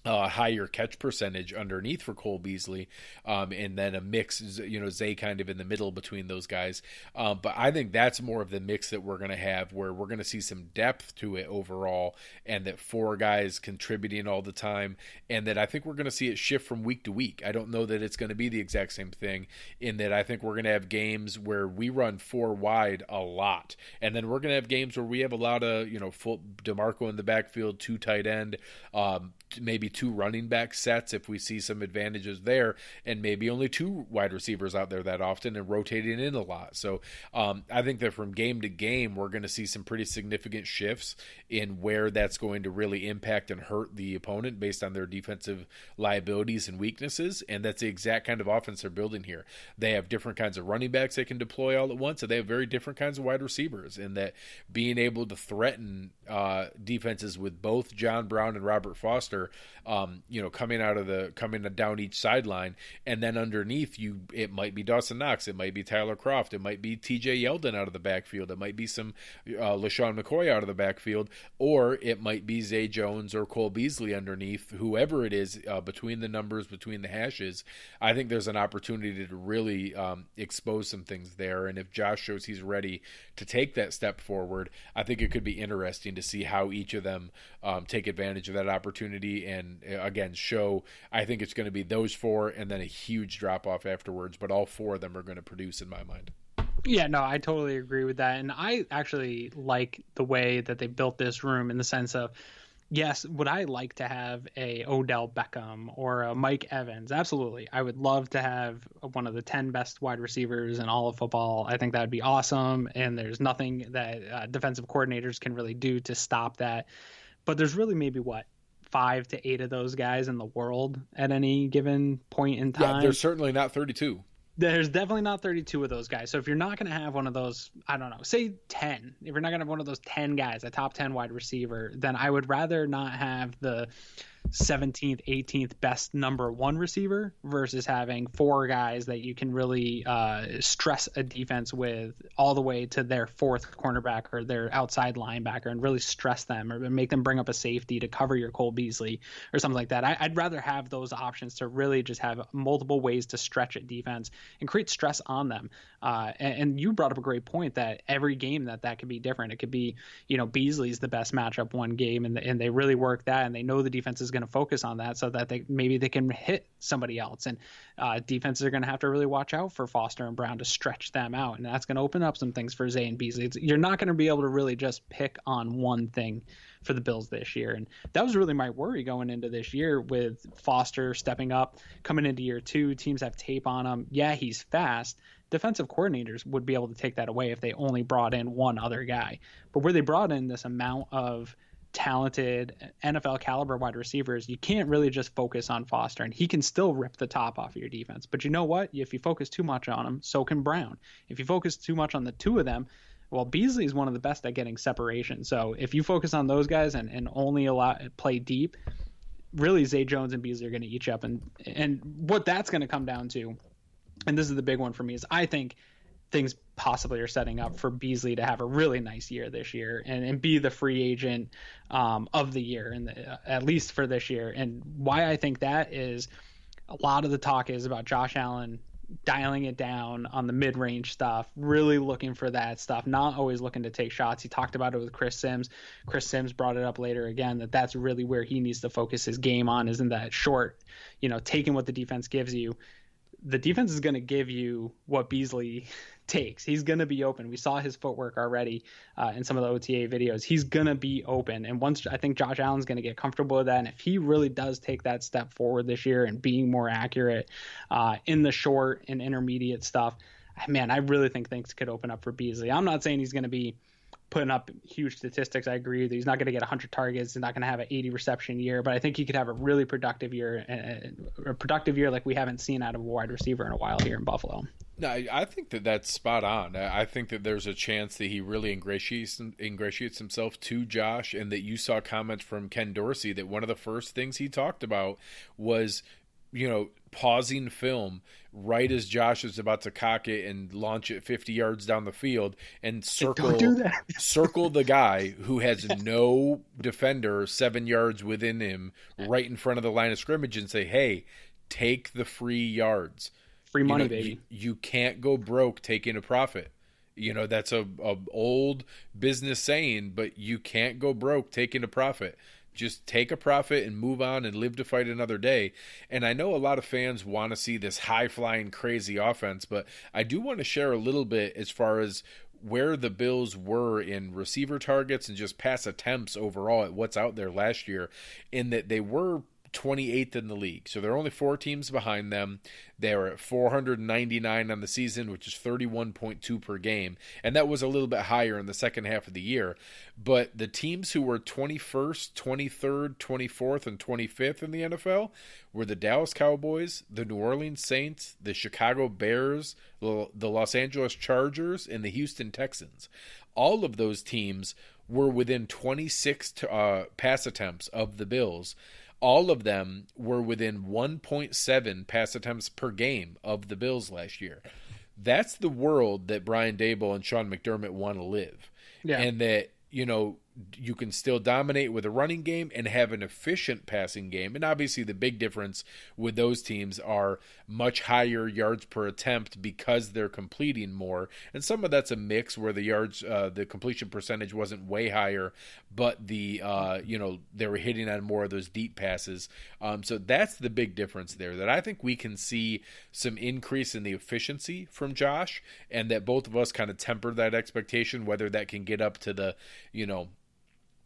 higher catch percentage underneath for Cole Beasley, and then a mix, Zay kind of in the middle between those guys. But I think that's more of the mix that we're going to have, where we're going to see some depth to it overall, and that four guys contributing all the time, and that I think we're going to see it shift from week to week. I don't know that it's going to be the exact same thing, in that I think we're going to have games where we run four wide a lot, and then we're going to have games where we have a lot of, full DeMarco in the backfield, two tight end, maybe two running back sets if we see some advantages there, and maybe only two wide receivers out there that often and rotating in a lot. So I think that from game to game, we're going to see some pretty significant shifts in where that's going to really impact and hurt the opponent based on their defensive liabilities and weaknesses. And that's the exact kind of offense they're building here. They have different kinds of running backs they can deploy all at once, and they have very different kinds of wide receivers, and that being able to threaten defenses with both John Brown and Robert Foster, coming down each sideline, and then underneath you, it might be Dawson Knox, it might be Tyler Kroft, it might be TJ Yeldon out of the backfield, it might be some LaShawn McCoy out of the backfield, or it might be Zay Jones or Cole Beasley underneath, whoever it is, between the numbers, between the hashes. I think there's an opportunity to really expose some things there, and if Josh shows he's ready to take that step forward, I think it could be interesting to see how each of them take advantage of that opportunity, and again show, I think it's going to be those four and then a huge drop off afterwards, but all four of them are going to produce in my mind. Yeah, no, I totally agree with that. And I actually like the way that they built this room, in the sense of, yes, would I like to have a Odell Beckham or a Mike Evans? Absolutely. I would love to have one of the 10 best wide receivers in all of football. I think that would be awesome. And there's nothing that defensive coordinators can really do to stop that. But there's really maybe 5 to 8 of those guys in the world at any given point in time. Yeah, there's certainly not 32. There's definitely not 32 of those guys. So if you're not going to have one of those, I don't know, say 10, if you're not going to have one of those 10 guys, a top 10 wide receiver, then I would rather not have the 17th, 18th best number one receiver versus having four guys that you can really stress a defense with all the way to their fourth cornerback or their outside linebacker, and really stress them or make them bring up a safety to cover your Cole Beasley or something like that. I'd rather have those options to really just have multiple ways to stretch a defense and create stress on them. And you brought up a great point that every game that could be different. It could be, Beasley's the best matchup one game, and they really work that, and they know the defense is going to focus on that so that maybe they can hit somebody else. And defenses are going to have to really watch out for Foster and Brown to stretch them out. And that's going to open up some things for Zay and Beasley. You're not going to be able to really just pick on one thing for the Bills this year. And that was really my worry going into this year with Foster stepping up, coming into year 2. Teams have tape on him. Yeah, he's fast. Defensive coordinators would be able to take that away if they only brought in one other guy. But where they brought in this amount of talented NFL caliber wide receivers, you can't really just focus on Foster, and he can still rip the top off of your defense. But you know what? If you focus too much on him, so can Brown. If you focus too much on the two of them, well, Beasley is one of the best at getting separation. So if you focus on those guys and only play deep, really Zay Jones and Beasley are going to eat you up. And what that's going to come down to, and this is the big one for me, is I think things possibly are setting up for Beasley to have a really nice year this year and be the free agent of the year, and at least for this year. And why I think that is, a lot of the talk is about Josh Allen dialing it down on the mid-range stuff, really looking for that stuff, not always looking to take shots. He talked about it with Chris Sims. Chris Sims brought it up later again, that's really where he needs to focus his game on, is in that short, taking what the defense gives you. The defense is going to give you what Beasley takes. He's going to be open. We saw his footwork already in some of the OTA videos. He's going to be open. And once I think Josh Allen's going to get comfortable with that, and if he really does take that step forward this year and being more accurate in the short and intermediate stuff, man, I really think things could open up for Beasley. I'm not saying he's going to be putting up huge statistics. I agree that he's not going to get 100 targets. He's not going to have an 80 reception year, but I think he could have a really productive year, like we haven't seen out of a wide receiver in a while here in Buffalo. No, I think that's spot on. I think that there's a chance that he really ingratiates himself to Josh, and that you saw comments from Ken Dorsey that one of the first things he talked about was, pausing film right as Josh is about to cock it and launch it 50 yards down the field and circle the guy who has no defender 7 yards within him right in front of the line of scrimmage and say, hey, take the free yards. Free money, baby. You can't go broke taking a profit. That's a old business saying, but you can't go broke taking a profit. Just take a profit and move on and live to fight another day. And I know a lot of fans want to see this high-flying, crazy offense, but I do want to share a little bit as far as where the Bills were in receiver targets and just pass attempts overall at what's out there last year, in that they were 28th in the league. So there are only 4 teams behind them. They were at 499 on the season, which is 31.2 per game. And that was a little bit higher in the second half of the year. But the teams who were 21st, 23rd, 24th, and 25th in the NFL were the Dallas Cowboys, the New Orleans Saints, the Chicago Bears, the Los Angeles Chargers, and the Houston Texans. All of those teams were within 26 pass attempts of the Bills. All of them were within 1.7 pass attempts per game of the Bills last year. That's the world that Brian Daboll and Sean McDermott want to live. Yeah. And that, you can still dominate with a running game and have an efficient passing game. And obviously the big difference with those teams are much higher yards per attempt because they're completing more. And some of that's a mix where the yards, the completion percentage wasn't way higher, but they were hitting on more of those deep passes. So that's the big difference there, that I think we can see some increase in the efficiency from Josh, and that both of us kind of temper that expectation, whether that can get up to the,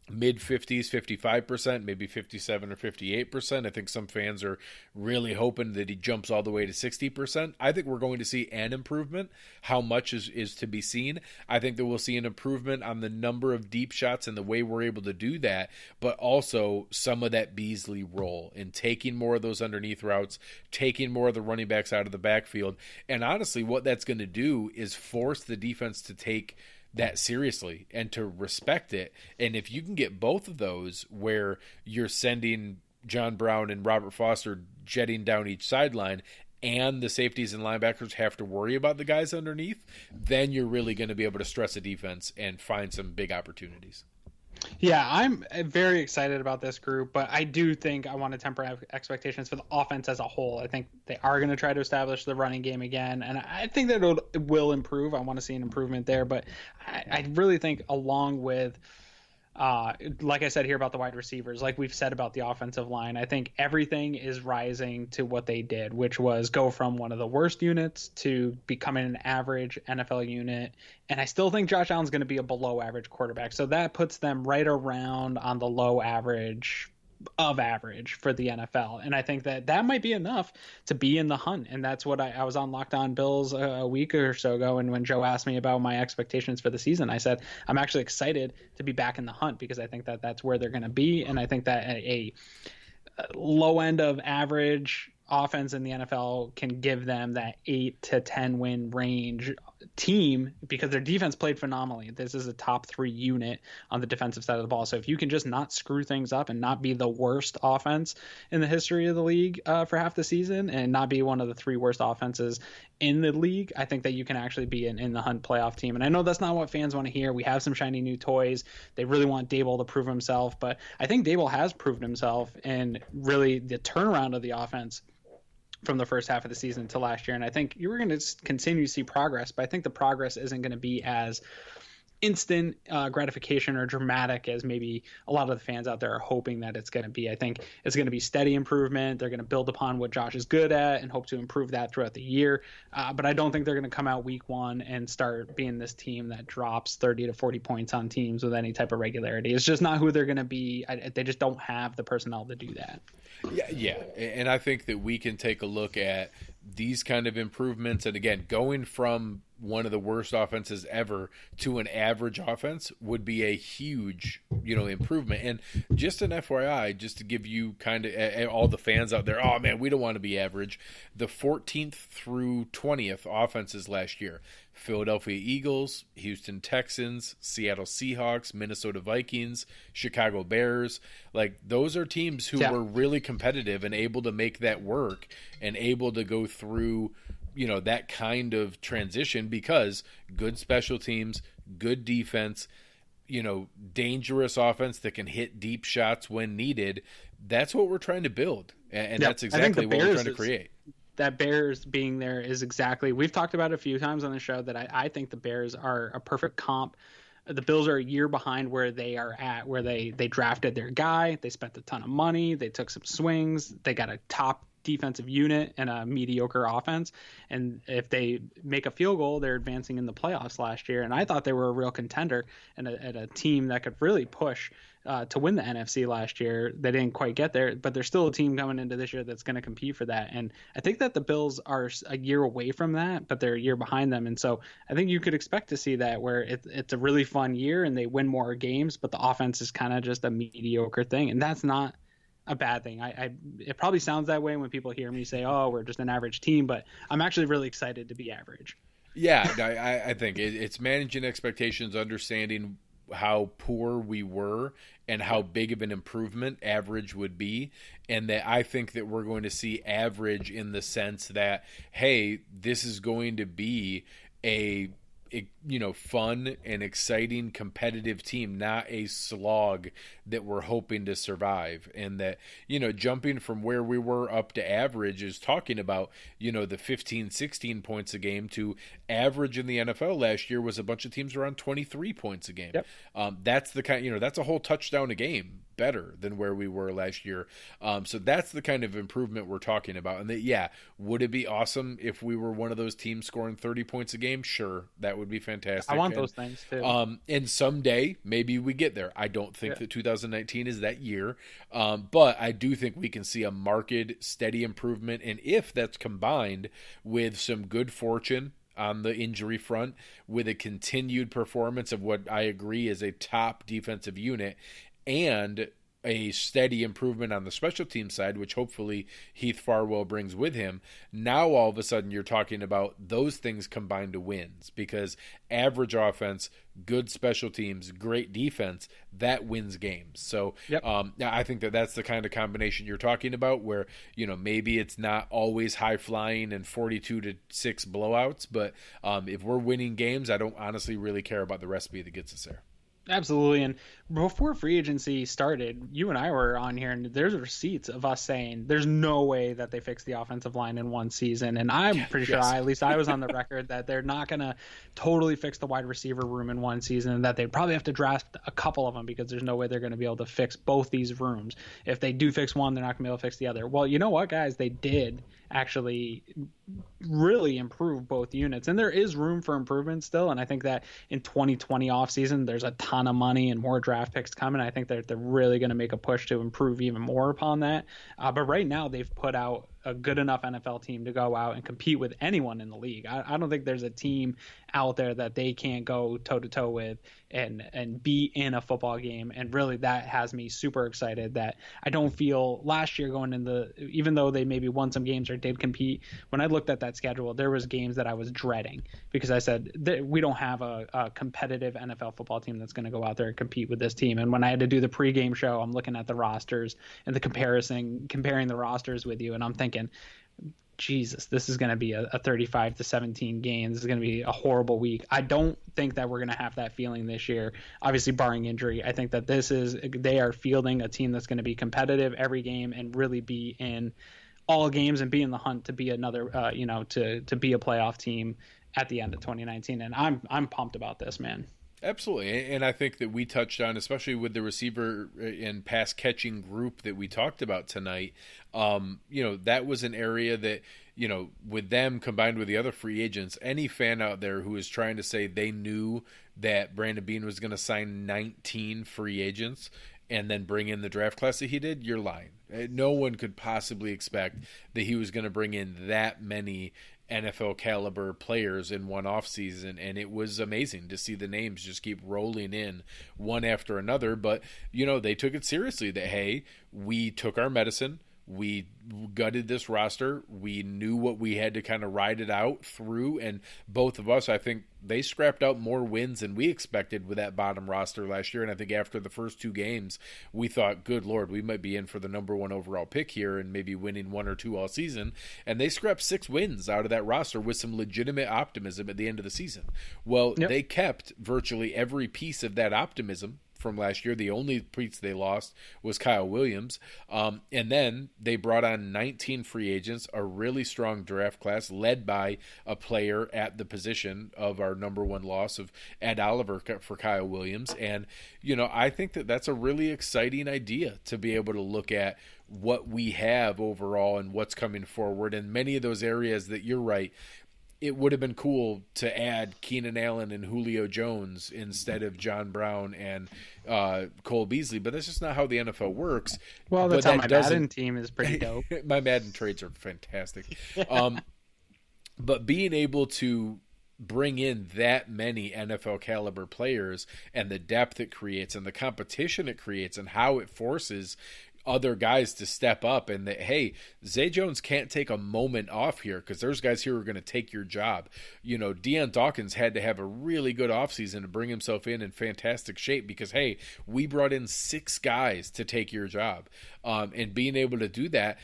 mid-50s, 55%, maybe 57 or 58%. I think some fans are really hoping that he jumps all the way to 60%. I think we're going to see an improvement. How much is to be seen. I think that we'll see an improvement on the number of deep shots and the way we're able to do that, but also some of that Beasley role in taking more of those underneath routes, taking more of the running backs out of the backfield. And honestly, what that's going to do is force the defense to take that seriously and to respect it. And if you can get both of those, where you're sending John Brown and Robert Foster jetting down each sideline, and the safeties and linebackers have to worry about the guys underneath, then you're really going to be able to stress a defense and find some big opportunities. Yeah, I'm very excited about this group, but I do think I want to temper expectations for the offense as a whole. I think they are going to try to establish the running game again, and I think that it will improve. I want to see an improvement there, but I really think, along with Like I said here about the wide receivers, like we've said about the offensive line, I think everything is rising to what they did, which was go from one of the worst units to becoming an average NFL unit. And I still think Josh Allen's going to be a below average quarterback. So that puts them right around on the low average of average for the NFL. And I think that might be enough to be in the hunt. And that's what I was on Locked On Bills a week or so ago. And when Joe asked me about my expectations for the season, I said, I'm actually excited to be back in the hunt because I think that that's where they're going to be. And I think that a low end of average offense in the NFL can give them that 8 to 10 win range team because their defense played phenomenally. This is a top 3 unit on the defensive side of the ball. So if you can just not screw things up and not be the worst offense in the history of the league for half the season and not be one of the 3 worst offenses in the league, I think that you can actually be in the hunt playoff team. And I know that's not what fans want to hear. We have some shiny new toys. They really want Dable to prove himself, but I think Dable has proven himself in really the turnaround of the offense from the first half of the season to last year. And I think you were going to continue to see progress, but I think the progress isn't going to be as instant gratification or dramatic as maybe a lot of the fans out there are hoping that it's going to be. I think it's going to be steady improvement. They're going to build upon what Josh is good at and hope to improve that throughout the year. But I don't think they're going to come out week 1 and start being this team that drops 30 to 40 points on teams with any type of regularity. It's just not who they're going to be. They just don't have the personnel to do that. Yeah. And I think that we can take a look at these kind of improvements. And again, going from one of the worst offenses ever to an average offense would be a huge, improvement. And just an FYI, just to give you kind of all the fans out there, oh man, we don't want to be average. The 14th through 20th offenses last year: Philadelphia Eagles, Houston Texans, Seattle Seahawks, Minnesota Vikings, Chicago Bears. Like, those are teams who were really competitive and able to make that work and able to go through, that kind of transition because good special teams, good defense, dangerous offense that can hit deep shots when needed. That's what we're trying to build. And that's exactly what we're trying to create. That Bears being there is exactly, we've talked about it a few times on the show that I think the Bears are a perfect comp. The Bills are a year behind where they are at, where they drafted their guy. They spent a ton of money. They took some swings. They got a top defensive unit and a mediocre offense. And if they make a field goal, they're advancing in the playoffs last year. And I thought they were a real contender and a team that could really push to win the NFC last year. They didn't quite get there, but they're still a team coming into this year that's going to compete for that. And I think that the Bills are a year away from that, but they're a year behind them. And so I think you could expect to see that where it's a really fun year and they win more games, but the offense is kind of just a mediocre thing. And that's not a bad thing. It probably sounds that way when people hear me say, oh, we're just an average team, but I'm actually really excited to be average. Yeah, I think it's managing expectations, understanding how poor we were and how big of an improvement average would be, and that I think that we're going to see average in the sense that, hey, this is going to be a fun and exciting competitive team, not a slog that we're hoping to survive. And that, jumping from where we were up to average is talking about, the 15, 16 points a game to average in the NFL last year was a bunch of teams around 23 points a game. Yep. That's the kind, that's a whole touchdown a game better than where we were last year. So that's the kind of improvement we're talking about. And that, would it be awesome if we were one of those teams scoring 30 points a game? Sure. That would be fantastic. I want those things too. And someday maybe we get there. I don't think that 2019 is that year. But I do think we can see a marked, steady improvement. And if that's combined with some good fortune on the injury front, with a continued performance of what I agree is a top defensive unit, and a steady improvement on the special team side, which hopefully Heath Farwell brings with him, now all of a sudden you're talking about those things combined to wins, because average offense, good special teams, great defense, that wins games. So I think that that's the kind of combination you're talking about where, maybe it's not always high flying and 42-6 blowouts, but if we're winning games, I don't honestly really care about the recipe that gets us there. Absolutely. And before free agency started, you and I were on here, and there's receipts of us saying there's no way that they fix the offensive line in one season. And I'm pretty sure, Yes. at least I was on the record, that they're not going to totally fix the wide receiver room in one season, and that they'd probably have to draft a couple of them because there's no way they're going to be able to fix both these rooms. If they do fix one, they're not going to be able to fix the other. Well, you know what, guys? They did actually really improve both units, and there is room for improvement still. And I think that in 2020 offseason, there's a ton of money and more draft picks coming. I think they're really going to make a push to improve even more upon that. But right now, they've put out a good enough NFL team to go out and compete with anyone in the league. I don't think there's a team out there that they can't go toe to toe with and be in a football game. And really, that has me super excited that I don't feel last year going into, even though they maybe won some games or did compete, when I looked at that schedule, there was games that I was dreading because I said we don't have a competitive NFL football team that's going to go out there and compete with this team. And when I had to do the pregame show, I'm looking at the rosters and comparing the rosters with you, and I'm thinking, Jesus, this is going to be a 35-17 game. This is going to be a horrible week. I don't think that we're going to have that feeling this year, obviously barring injury. I think that they are fielding a team that's going to be competitive every game and really be in all games and be in the hunt to be another, to be a playoff team at the end of 2019. And I'm pumped about this, man. Absolutely. And I think that we touched on, especially with the receiver and pass catching group that we talked about tonight, that was an area that, with them combined with the other free agents, any fan out there who is trying to say they knew that Brandon Beane was going to sign 19 free agents and then bring in the draft class that he did, you're lying. No one could possibly expect that he was going to bring in that many NFL caliber players in one offseason, and it was amazing to see the names just keep rolling in one after another. But they took it seriously that, hey, we took our medicine, we gutted this roster, we knew what we had to kind of ride it out through, and both of us, I think they scrapped out more wins than we expected with that bottom roster last year. And I think after the first two games, we thought, good Lord, we might be in for the number one overall pick here and maybe winning one or two all season. And they scrapped 6 wins out of that roster with some legitimate optimism at the end of the season. Well, Yep. They kept virtually every piece of that optimism from last year. The only piece they lost was Kyle Williams. And then they brought on 19 free agents, a really strong draft class led by a player at the position of our number one loss of Ed Oliver for Kyle Williams. And, I think that that's a really exciting idea to be able to look at what we have overall and what's coming forward. And many of those areas that you're right, it would have been cool to add Keenan Allen and Julio Jones instead of John Brown and Cole Beasley, but that's just not how the NFL works. Well, that's but how my Madden team is pretty dope. My Madden trades are fantastic. But being able to bring in that many NFL caliber players and the depth it creates and the competition it creates and how it forces other guys to step up, and that, hey, Zay Jones can't take a moment off here because there's guys here who are going to take your job. Deion Dawkins had to have a really good offseason to bring himself in fantastic shape because, hey, we brought in 6 guys to take your job. And being able to do that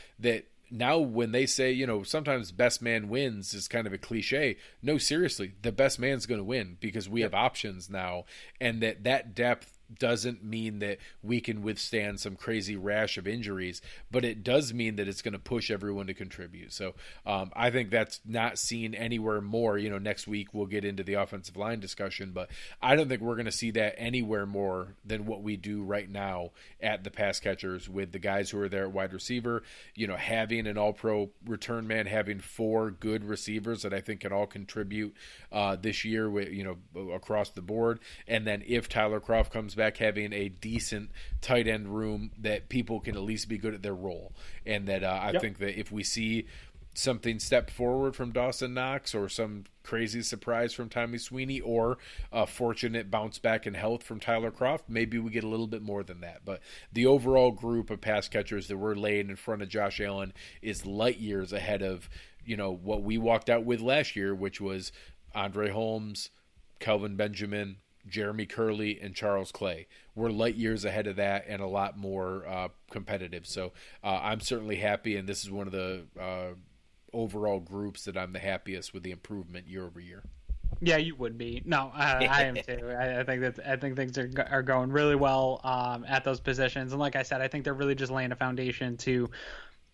now when they say, sometimes best man wins is kind of a cliche. No, seriously, the best man's going to win because we have options now, and that depth doesn't mean that we can withstand some crazy rash of injuries, but it does mean that it's going to push everyone to contribute. So I think that's not seen anywhere more. Next week we'll get into the offensive line discussion, but I don't think we're going to see that anywhere more than what we do right now at the pass catchers with the guys who are there at wide receiver, having an all-pro return man, having 4 good receivers that I think can all contribute this year with, across the board. And then if Tyler Kroft comes back, having a decent tight end room that people can at least be good at their role. And that I think that if we see something step forward from Dawson Knox or some crazy surprise from Tommy Sweeney or a fortunate bounce back in health from Tyler Kroft, maybe we get a little bit more than that. But the overall group of pass catchers that we're laying in front of Josh Allen is light years ahead of, what we walked out with last year, which was Andre Holmes, Kelvin Benjamin, Jeremy Curley, and Charles Clay. We're light years ahead of that and a lot more competitive. So I'm certainly happy, and this is one of the overall groups that I'm the happiest with the improvement year over year. Yeah, you would be. No, I am too. I think things are going really well at those positions, and like I said, I think they're really just laying a foundation to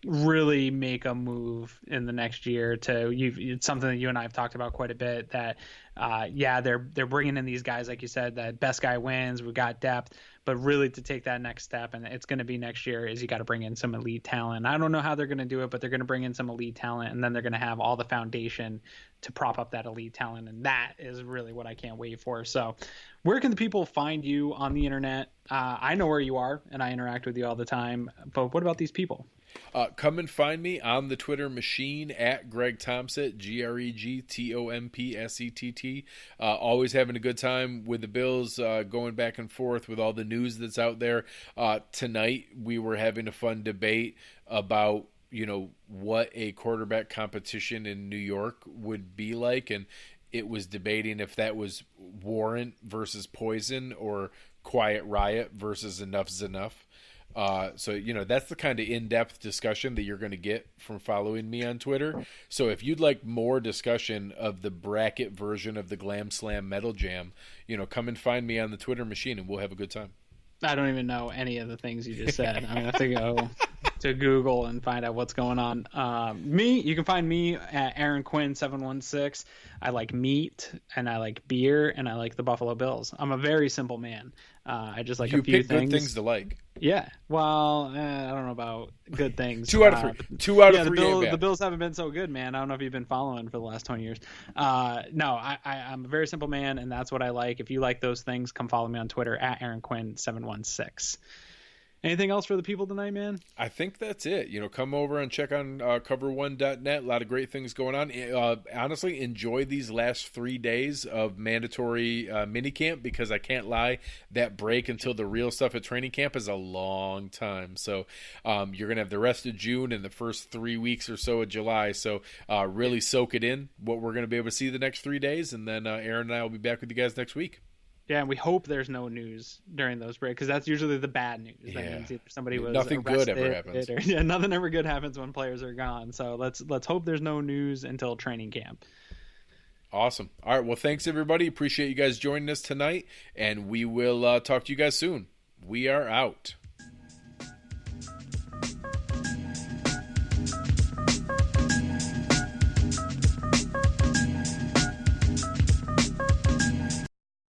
really make a move in the next year. It's something that you and I have talked about quite a bit. That they're bringing in these guys, like you said, that best guy wins. We've got depth, but really to take that next step, and it's going to be next year, is you got to bring in some elite talent. I don't know how they're going to do it, but they're going to bring in some elite talent, and then they're going to have all the foundation to prop up that elite talent, and that is really what I can't wait for. So where can the people find you on the internet? I know where you are, and I interact with you all the time, but what about these people? Come and find me on the Twitter machine at Greg Thompsett, GregTompsett. Always having a good time with the Bills, going back and forth with all the news that's out there. Tonight we were having a fun debate about what a quarterback competition in New York would be like, and it was debating if that was Warrant versus Poison or Quiet Riot versus Enough's Enough. So that's the kind of in-depth discussion that you're going to get from following me on Twitter. So if you'd like more discussion of the bracket version of the Glam Slam Metal Jam, come and find me on the Twitter machine and we'll have a good time. I don't even know any of the things you just said. I'm gonna have to go to Google and find out what's going on. You can find me at Aaron Quinn 716. I like meat and I like beer and I like the Buffalo Bills. I'm a very simple man. I just like a few things. Good things to like. Yeah. Well, I don't know about good things. 2 out of 3. 2 out of 3. The Bills haven't been so good, man. I don't know if you've been following for the last 20 years. No, I'm a very simple man, and that's what I like. If you like those things, come follow me on Twitter at Aaron Quinn 716. Anything else for the people tonight, man? I think that's it. Come over and check on cover1.net. A lot of great things going on. Honestly, enjoy these last 3 days of mandatory minicamp, because I can't lie, that break until the real stuff at training camp is a long time. So you're going to have the rest of June and the first 3 weeks or so of July. So really soak it in, what we're going to be able to see the next 3 days. And then Aaron and I will be back with you guys next week. Yeah, and we hope there's no news during those breaks, because that's usually the bad news. Yeah. That means either somebody was nothing good ever happens. Nothing ever good happens when players are gone. So let's hope there's no news until training camp. Awesome. All right. Well, thanks everybody. Appreciate you guys joining us tonight, and we will talk to you guys soon. We are out.